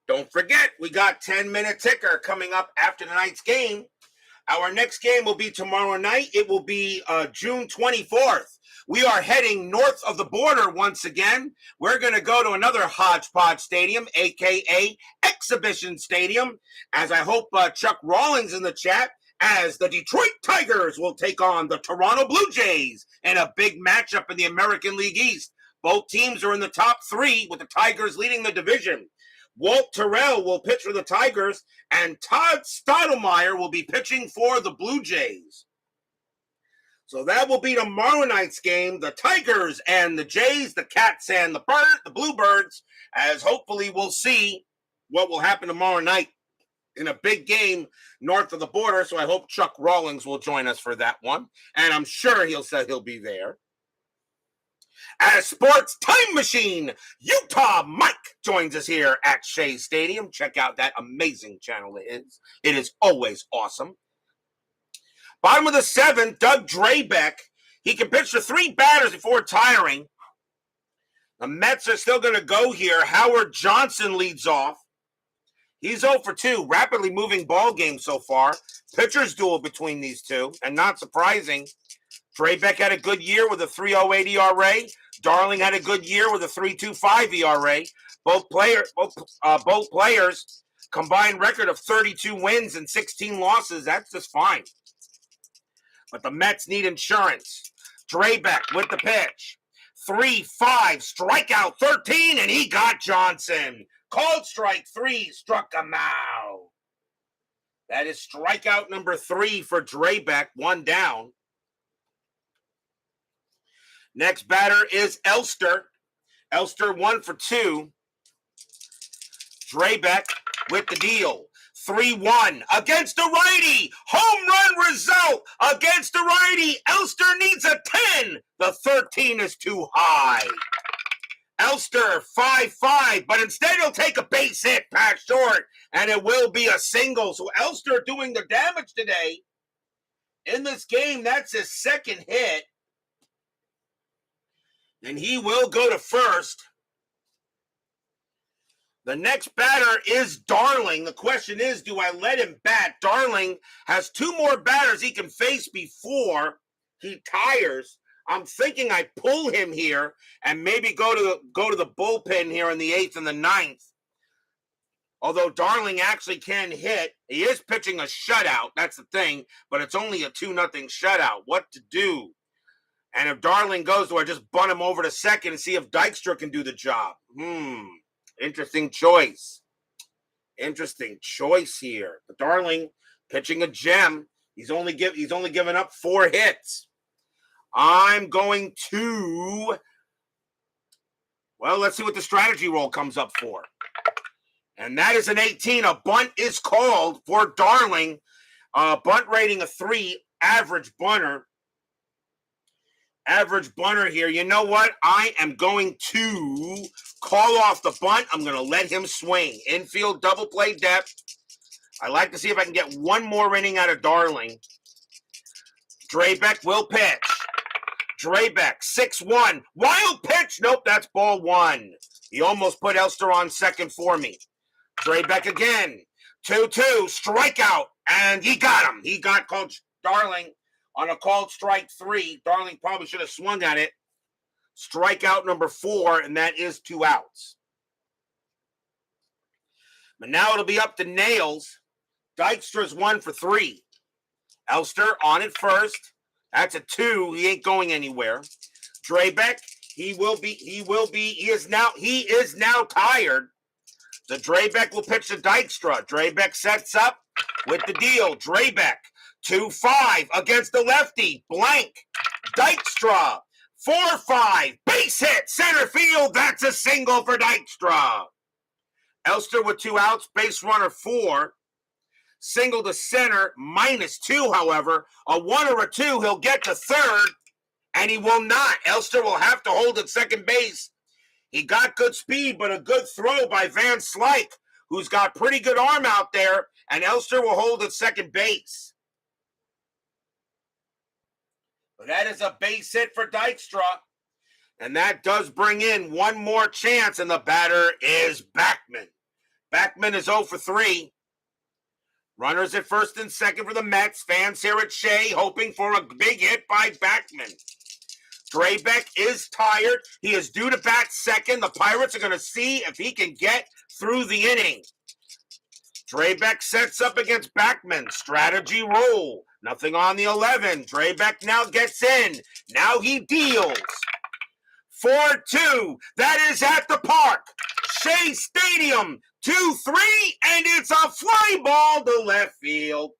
S1: Don't forget, we got 10-minute ticker coming up after tonight's game. Our next game will be tomorrow night. It will be June 24th. We are heading north of the border once again. We're going to go to another hodgepodge stadium, a.k.a. Exhibition Stadium, as I hope Chuck Rawlings in the chat, as the Detroit Tigers will take on the Toronto Blue Jays in a big matchup in the American League East. Both teams are in the top 3, with the Tigers leading the division. Walt Terrell will pitch for the Tigers, and Todd Stottlemyre will be pitching for the Blue Jays. So that will be tomorrow night's game, the Tigers and the Jays, the Cats and the Bluebirds, as hopefully we'll see what will happen tomorrow night in a big game north of the border. So I hope Chuck Rawlings will join us for that one, and I'm sure he'll say he'll be there. As Sports Time Machine, Utah Mike joins us here at Shea Stadium. Check out that amazing channel it is. It is always awesome. Bottom of the 7th, Doug Drabek. He can pitch to 3 batters before retiring. The Mets are still going to go here. Howard Johnson leads off. He's 0 for 2, rapidly moving ball game so far. Pitcher's duel between these two, and not surprising, Drabek had a good year with a 3.08 ERA. Darling had a good year with a 3.25 ERA. Both players combined record of 32 wins and 16 losses. That's just fine. But the Mets need insurance. Drabek with the pitch. 3-5, strikeout 13, and he got Johnson. Called strike 3, struck him out. That is strikeout number 3 for Drabek, 1 down. Next batter is Elster. Elster 1 for 2. Drabek with the deal. 3-1 against the righty. Home run result against the righty. Elster needs a 10. The 13 is too high. Elster 5-5, but instead he'll take a base hit past short, and it will be a single. So Elster doing the damage today in this game. That's his second hit. And he will go to first. The next batter is Darling. The question is, do I let him bat? Darling has 2 more batters he can face before he tires. I'm thinking I pull him here and maybe go to the bullpen here in the 8th and the 9th. Although Darling actually can hit. He is pitching a shutout. That's the thing. But it's only a 2-0 shutout. What to do? And if Darling goes to, I just bunt him over to second and see if Dykstra can do the job. Interesting choice. Interesting choice here. But Darling pitching a gem. He's only given up 4 hits. I'm going to, well, let's see what the strategy roll comes up for. And that is an 18. A bunt is called for Darling. Bunt rating a 3. Average bunter. Average bunter here. You know what? I am going to call off the bunt. I'm going to let him swing. Infield double play depth. I like to see if I can get one more inning out of Darling. Drabek will pitch. Drabek, 6-1. Wild pitch. Nope, that's ball 1. He almost put Elster on second for me. Drabek again. 2-2. Strikeout. And he got him. He got Coach Darling on a called strike 3. Darling probably should have swung at it. Strikeout number 4, and that is 2 outs. But now it'll be up to Nails. Dykstra's 1 for 3. Elster on at first. That's a 2. He ain't going anywhere. Drabek, he is now tired. The Drabek will pitch to Dykstra. Drabek sets up with the deal. Drabek, 2-5 against the lefty. Blank. Dykstra, 4-5. Base hit, center field. That's a single for Dykstra. Elster with 2 outs. Base runner 4. Single to center, -2, however. A 1 or a 2, he'll get to third, and he will not. Elster will have to hold at second base. He got good speed, but a good throw by Van Slyke, who's got pretty good arm out there, and Elster will hold at second base. But that is a base hit for Dykstra, and that does bring in one more chance, and the batter is Backman. Backman is 0 for 3. Runners at first and second for the Mets. Fans here at Shea hoping for a big hit by Backman. Drabek is tired. He is due to bat second. The Pirates are going to see if he can get through the inning. Drabek sets up against Backman. Strategy roll. Nothing on the 11. Drabek now gets in. Now he deals. 4-2. That is at the park. Shea Stadium. 2-3, and it's a fly ball to left field.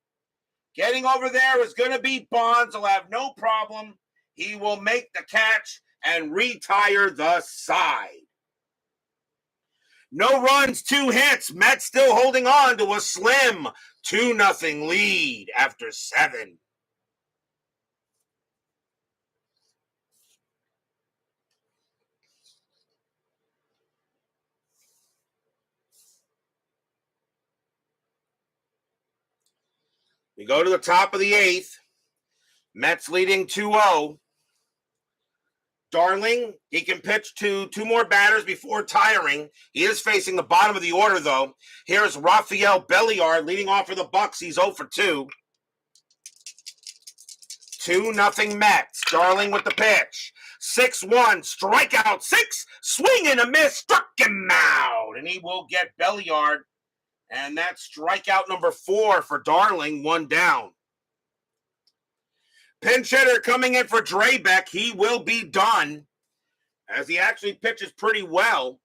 S1: Getting over there is going to be Bonds. He'll have no problem. He will make the catch and retire the side. No runs, 2 hits. Mets still holding on to a slim 2-0 lead after 7. We go to the top of the 8th. Mets leading 2-0. Darling, he can pitch to 2 more batters before tiring. He is facing the bottom of the order, though. Here's Rafael Belliard leading off for the Bucks. He's 0 for 2. 2-0 Mets. Darling with the pitch. 6-1. Strikeout 6. Swing and a miss. Struck him out. And he will get Belliard. And that's strikeout number 4 for Darling. 1 down. Pinch hitter coming in for Drabek. He will be done, as he actually pitches pretty well.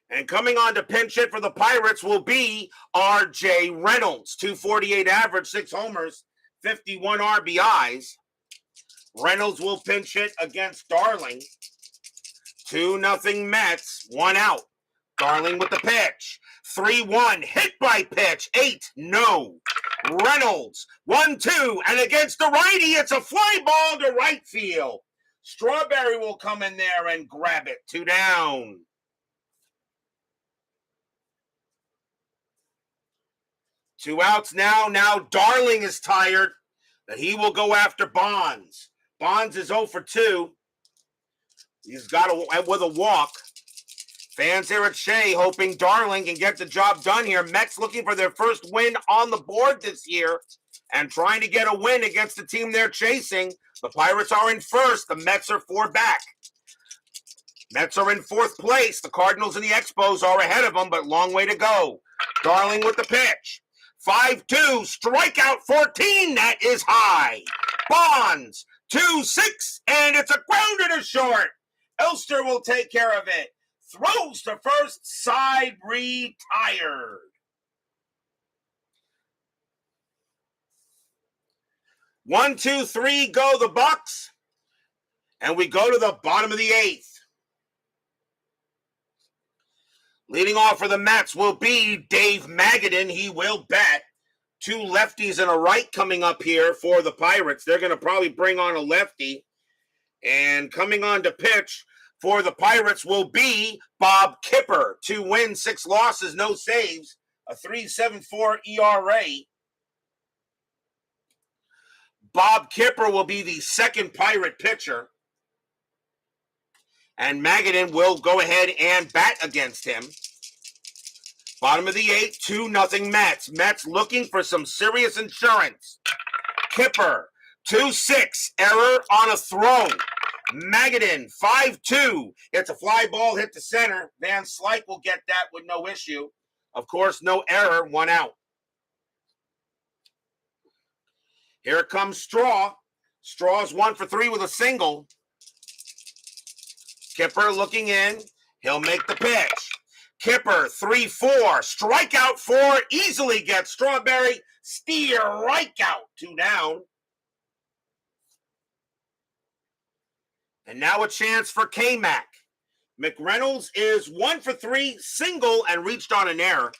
S1: And coming on to pinch hit for the Pirates will be R.J. Reynolds. 248 average, 6 homers, 51 RBIs. Reynolds will pinch hit against Darling. 2-0 Mets, 1 out. Darling with the pitch. 3-1, hit by pitch. 8, no. Reynolds, 1-2, and against the righty, it's a fly ball to right field. Strawberry will come in there and grab it. 2 down. Two outs now. Now Darling is tired, but he will go after Bonds. Bonds is 0 for 2. He's got with a walk. Fans here at Shea hoping Darling can get the job done here. Mets looking for their first win on the board this year. and trying to get a win against the team they're chasing. The Pirates are in first. The Mets are 4 back. Mets are in 4th place. The Cardinals and the Expos are ahead of them, but long way to go. Darling with the pitch. 5-2, strikeout 14, that is high. Bonds, 2-6, and it's a grounder to short. Elster will take care of it. Throws to first, side retired. 1, 2, 3, go the Bucks. And we go to the bottom of the 8th. Leading off for the Mets will be Dave Magadan. He will bat. 2 lefties and a right coming up here for the Pirates. They're going to probably bring on a lefty. And coming on to pitch for the Pirates will be Bob Kipper. 2 wins, 6 losses, no saves. A 3.74 ERA. Bob Kipper will be the second Pirate pitcher. And Magadan will go ahead and bat against him. Bottom of the 8th, 2-0 Mets. Mets looking for some serious insurance. Kipper, 2-6, error on a throw. Magadan, 5-2. It's a fly ball hit to center. Van Slyke will get that with no issue. Of course, no error, 1 out. Here comes Straw. Straw's 1 for 3 with a single. Kipper looking in. He'll make the pitch. Kipper, 3-4. Strikeout 4. Easily gets Strawberry. Strikeout. 2 down. And now a chance for K-Mac. McReynolds is 1 for 3. Single and reached on an error.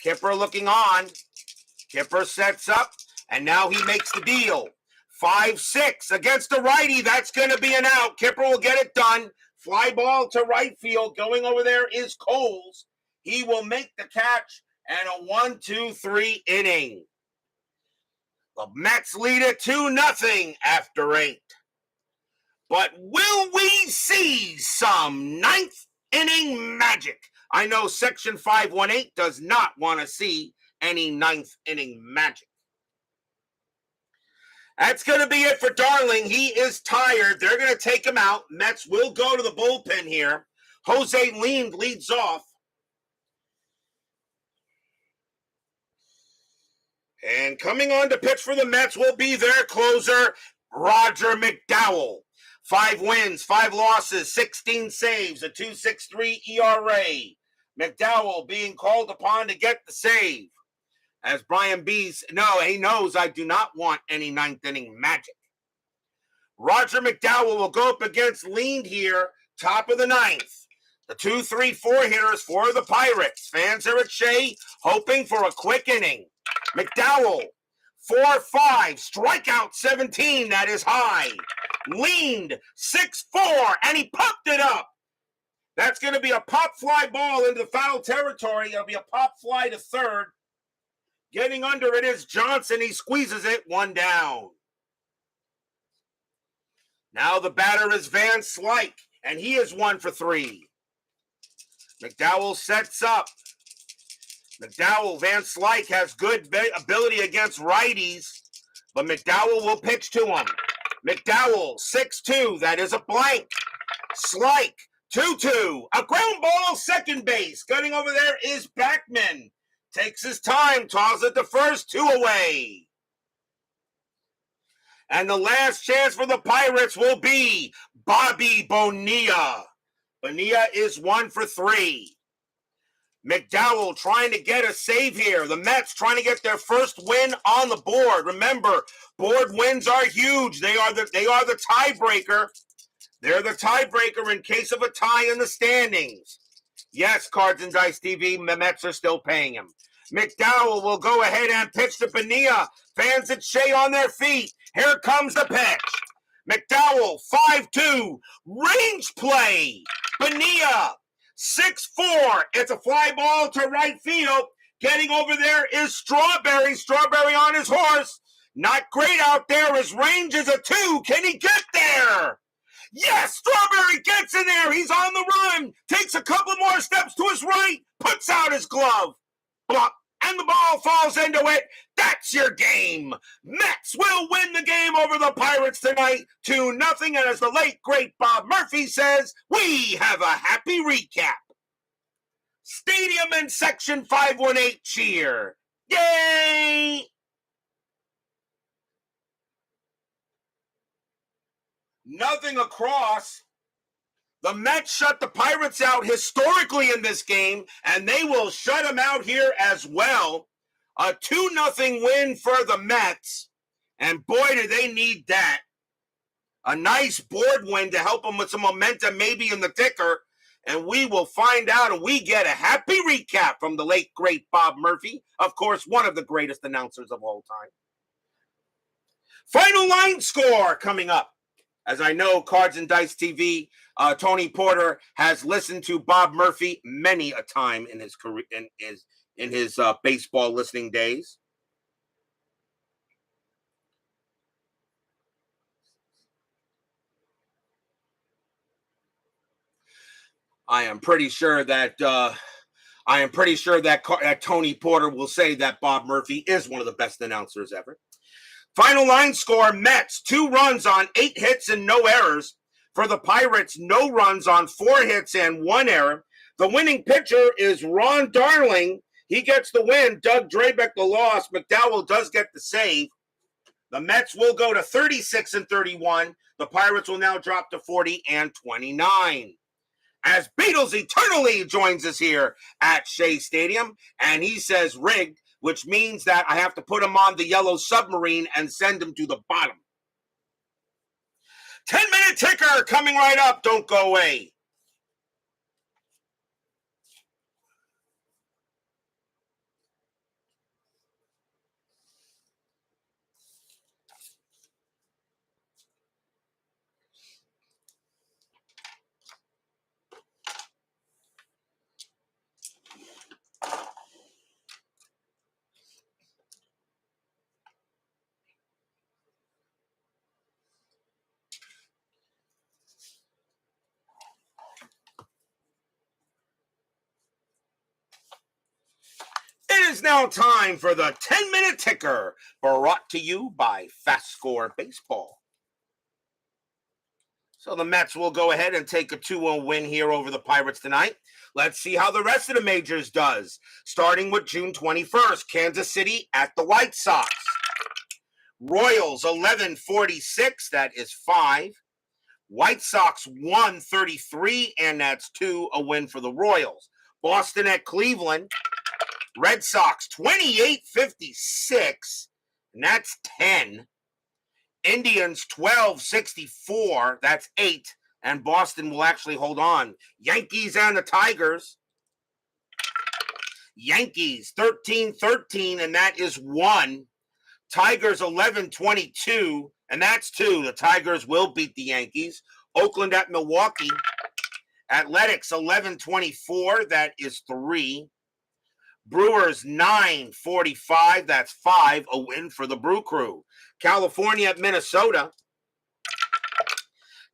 S1: Kipper looking on. Kipper sets up. And now he makes the deal. 5-6 against the righty. That's going to be an out. Kipper will get it done. Fly ball to right field. Going over there is Coles. He will make the catch and a 1-2-3 inning. The Mets lead it 2-0 after 8. But will we see some 9th inning magic? I know Section 518 does not want to see any 9th inning magic. That's going to be it for Darling. He is tired. They're going to take him out. Mets will go to the bullpen here. Jose Lind leads off. And coming on to pitch for the Mets will be their closer, Roger McDowell. 5 wins, 5 losses, 16 saves, a 2.63 ERA. McDowell being called upon to get the save. As Brian B's, no, he knows I do not want any 9th inning magic. Roger McDowell will go up against Lind here, top of the 9th. The 2, 3, 4 hitters for the Pirates. Fans are at Shea, hoping for a quick inning. McDowell, 4-5, strikeout 17, that is high. Lind, 6-4, and he popped it up. That's going to be a pop fly ball into the foul territory. It'll be a pop fly to third. Getting under it is Johnson. He squeezes it, 1 down. Now the batter is Van Slyke, and he is 1 for 3. McDowell sets up. McDowell, Van Slyke has good ability against righties, but McDowell will pitch to him. McDowell, 6-2, that is a blank. Slyke, 2-2, a ground ball, second base. Getting over there is Backman. Takes his time, tosses it to first, 2 away. And the last chance for the Pirates will be Bobby Bonilla. Bonilla is 1 for 3. McDowell trying to get a save here. The Mets trying to get their first win on the board. Remember, board wins are huge. They are the tiebreaker. They're the tiebreaker in case of a tie in the standings. Yes, Cards and Dice TV, the Mets are still paying him. McDowell will go ahead and pitch to Bonilla. Fans at Shea on their feet. Here comes the pitch. McDowell, 5-2, range play. Bonilla, 6-4. It's a fly ball to right field. Getting over there is Strawberry. Strawberry on his horse. Not great out there. His range is a 2. Can he get there? Yes, Strawberry gets in there. He's on the run. Takes a couple more steps to his right. Puts out his glove. Block. and the ball falls into it. That's your game. Mets will win the game over the Pirates tonight 2-0. And as the late, great Bob Murphy says, we have a happy recap. Stadium and Section 518 cheer. Yay! Nothing across. The Mets shut the Pirates out historically in this game, and they will shut them out here as well. A 2-0 win for the Mets, and boy, do they need that. A nice board win to help them with some momentum maybe in the ticker, and we will find out, and we get a happy recap from the late, great Bob Murphy, of course, one of the greatest announcers of all time. Final line score coming up. As I know, Cards and Dice TV, Tony Porter has listened to Bob Murphy many a time in his career, in his baseball listening days. I am pretty sure that Tony Porter will say that Bob Murphy is one of the best announcers ever. Final line score, Mets, 2 runs on 8 hits and no errors. For the Pirates, no runs on 4 hits and 1 error. The winning pitcher is Ron Darling. He gets the win. Doug Drabek the loss. McDowell does get the save. The Mets will go to 36-31. The Pirates will now drop to 40-29. As Beatles Eternally joins us here at Shea Stadium, and he says rigged, which means that I have to put him on the yellow submarine and send him to the bottom. 10-minute ticker coming right up. Don't go away. It is now time for the 10-minute ticker, brought to you by FastScore Baseball. So the Mets will go ahead and take a 2-0 win here over the Pirates tonight. Let's see how the rest of the majors does. Starting with June 21st, Kansas City at the White Sox. Royals 11-46, that is 5. White Sox 1-33, and that's 2, a win for the Royals. Boston at Cleveland. Red Sox 28-56, and that's 10. Indians 12-64, that's 8, and Boston will actually hold on. Yankees and the Tigers. Yankees 13-13, and that is 1. Tigers 11-22, and that's 2. The Tigers will beat the Yankees. Oakland at Milwaukee. Athletics 11-24, that is 3. Brewers 9-45, that's 5, a win for the Brew Crew. California at Minnesota.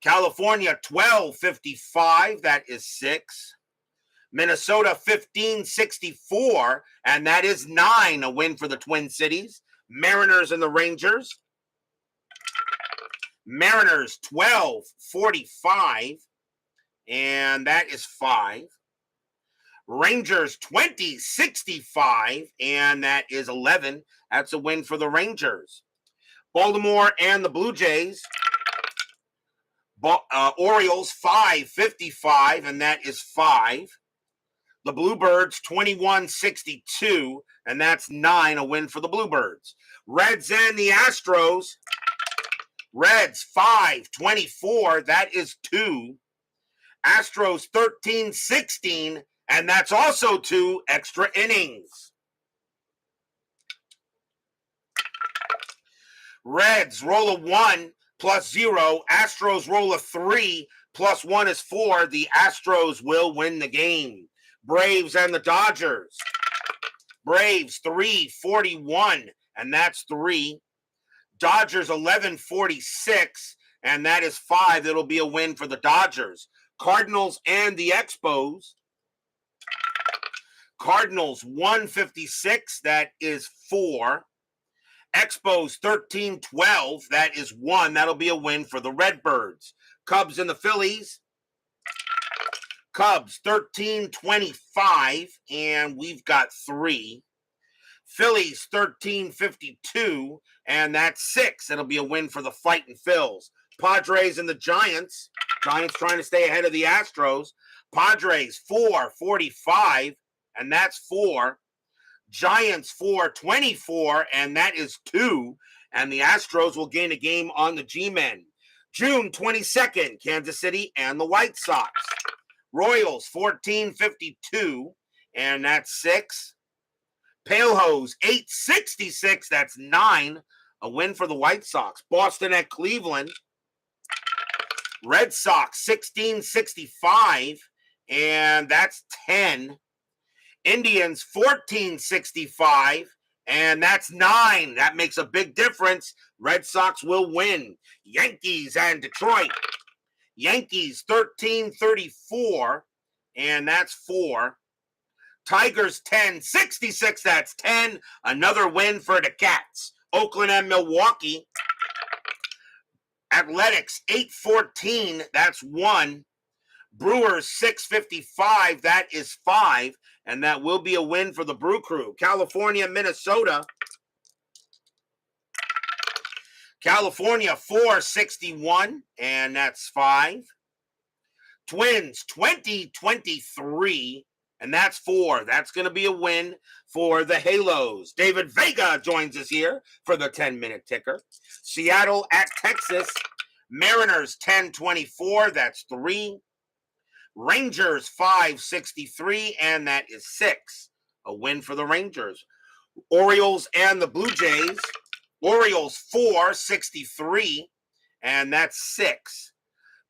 S1: California 12-55, that is 6. Minnesota 15-64, and that is 9, a win for the Twin Cities. Mariners and the Rangers. Mariners 12-45, and that is 5. Rangers 20-65, and that is 11. That's a win for the Rangers. Baltimore and the Blue Jays. Orioles 5-55, and that is 5. The Bluebirds 21-62, and that's 9, a win for the Bluebirds. Reds and the Astros. Reds 5-24, that is 2. Astros 13-16, and that's also 2 extra innings. Reds roll a 1 plus 0. Astros roll a 3 plus 1 is 4. The Astros will win the game. Braves and the Dodgers. Braves 3-41, and that's 3. Dodgers 11-46, and that is 5. It'll be a win for the Dodgers. Cardinals and the Expos. Cardinals 156, that is 4. Expos 13-12, that is 1. That'll be a win for the Redbirds. Cubs and the Phillies. Cubs 13-25, and we've got 3. Phillies 13-52, and that's 6. It'll be a win for the Fightin' Phils. Padres and the Giants. Giants trying to stay ahead of the Astros. Padres 4-45, and that's 4. Giants 4-24, and that is 2. And the Astros will gain a game on the G-Men. June 22nd, Kansas City and the White Sox. Royals 14-52, and that's 6. Palehose 8-66, that's 9. A win for the White Sox. Boston at Cleveland. Red Sox 16-65, and that's 10. Indians 14-65, and that's 9. That makes a big difference. Red Sox will win. Yankees and Detroit. Yankees 13-34, and that's 4. Tigers 10-66, that's 10. Another win for the Cats. Oakland and Milwaukee. Athletics 8-14, that's 1. Brewers 6-55, that is 5. And that will be a win for the Brew Crew. California, Minnesota. California 4-61, and that's 5. Twins 20-23, and that's 4. That's going to be a win for the Halos. David Vega joins us here for the 10-minute ticker. Seattle at Texas. Mariners 10-24, that's 3. Rangers 5-63, and that is 6. A win for the Rangers. Orioles and the Blue Jays. Orioles 4-63, and that's 6.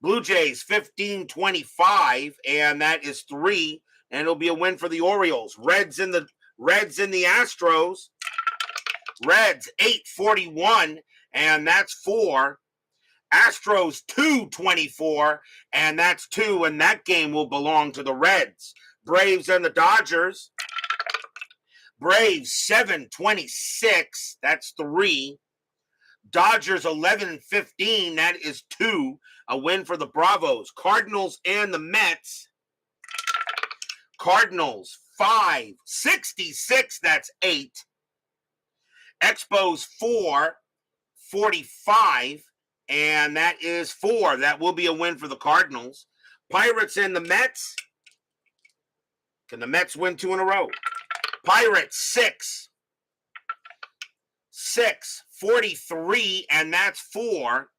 S1: Blue Jays 15-25, and that is 3. And it'll be a win for the Orioles. Reds and the Astros. Reds 8-41, and that's 4. Astros 2-24, and that's 2, and that game will belong to the Reds. Braves and the Dodgers. Braves 7-26, that's 3. Dodgers 11-15, that is 2. A win for the Bravos. Cardinals and the Mets. Cardinals 5-66, that's 8. Expos 4-45, and that is 4. That will be a win for the Cardinals. Pirates and the Mets. Can the Mets win 2 in a row? Pirates 6-43, and that's 4.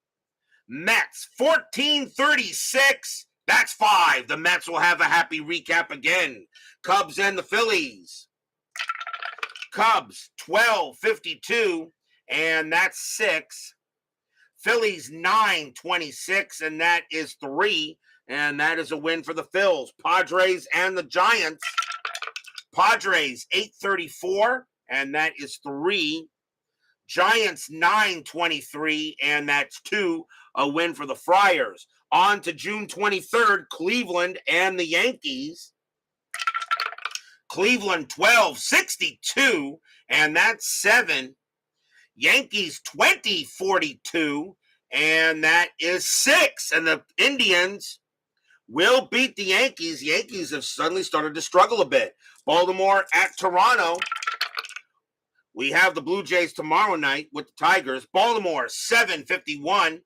S1: Mets 14-36, that's 5. The Mets will have a happy recap again. Cubs and the Phillies. Cubs 12-52, and that's 6. Phillies 9-26, and that is 3. And that is a win for the Phils. Padres and the Giants. Padres 8-34, and that is 3. Giants 9-23, and that's 2. A win for the Friars. On to June 23rd, Cleveland and the Yankees. Cleveland 12-62, and that's 7. Yankees 20-42, and that is 6. And the Indians will beat the Yankees. The Yankees have suddenly started to struggle a bit. Baltimore at Toronto. We have the Blue Jays tomorrow night with the Tigers. Baltimore 7-51,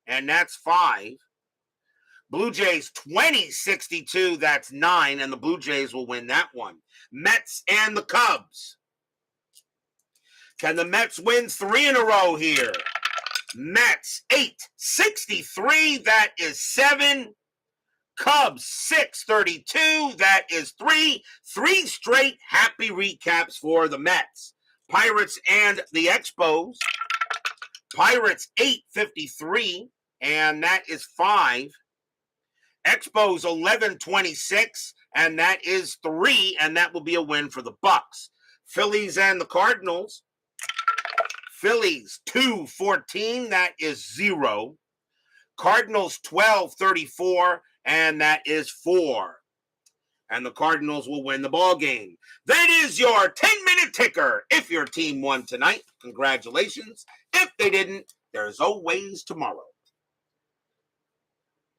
S1: and that's 5. Blue Jays 20-62, that's 9, and the Blue Jays will win that one. Mets and the Cubs. Can the Mets win 3 in a row here? Mets 8-63, that is 7. Cubs 6-32, that is 3. 3 straight happy recaps for the Mets. Pirates and the Expos. Pirates 8-53, and that is 5. Expos 11-26, and that is 3, and that will be a win for the Bucks. Phillies and the Cardinals. Phillies 2-14, that is 0. Cardinals 12-34, and that is 4. and the Cardinals will win the ball game. That is your 10-minute ticker. If your team won tonight, congratulations. If they didn't, there's always tomorrow.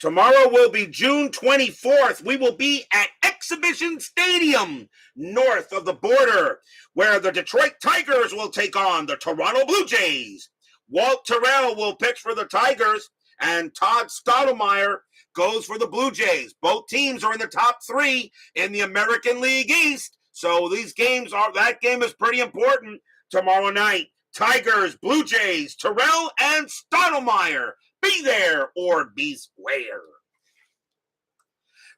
S1: Tomorrow will be June 24th. We will be at Exhibition Stadium, north of the border, where the Detroit Tigers will take on the Toronto Blue Jays. Walt Terrell will pitch for the Tigers, and Todd Stottlemyre goes for the Blue Jays. Both teams are in the top 3 in the American League East, so that game is pretty important tomorrow night. Tigers, Blue Jays, Terrell, and Stottlemyre. Be there or be square.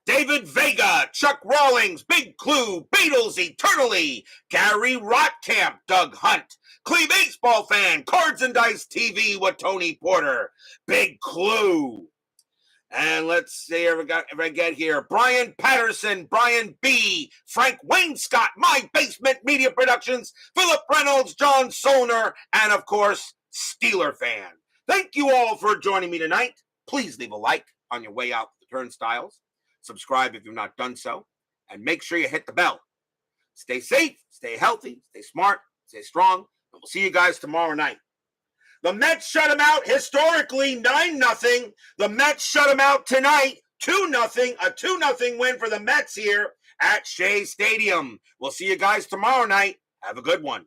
S1: David Vega, Chuck Rawlings, Big Clue, Beatles Eternally, Gary Rotkamp, Doug Hunt, Clee Baseball Fan, Cards and Dice TV with Tony Porter, Big Clue. And let's see if I get here. Brian Patterson, Brian B., Frank Wainscott, My Basement Media Productions, Philip Reynolds, John Solner, and of course, Steeler Fan. Thank you all for joining me tonight. Please leave a like on your way out the turnstiles. Subscribe if you've not done so. And make sure you hit the bell. Stay safe, stay healthy, stay smart, stay strong. And we'll see you guys tomorrow night. The Mets shut them out historically 9-0. The Mets shut them out tonight 2-0. A 2-0 win for the Mets here at Shea Stadium. We'll see you guys tomorrow night. Have a good one.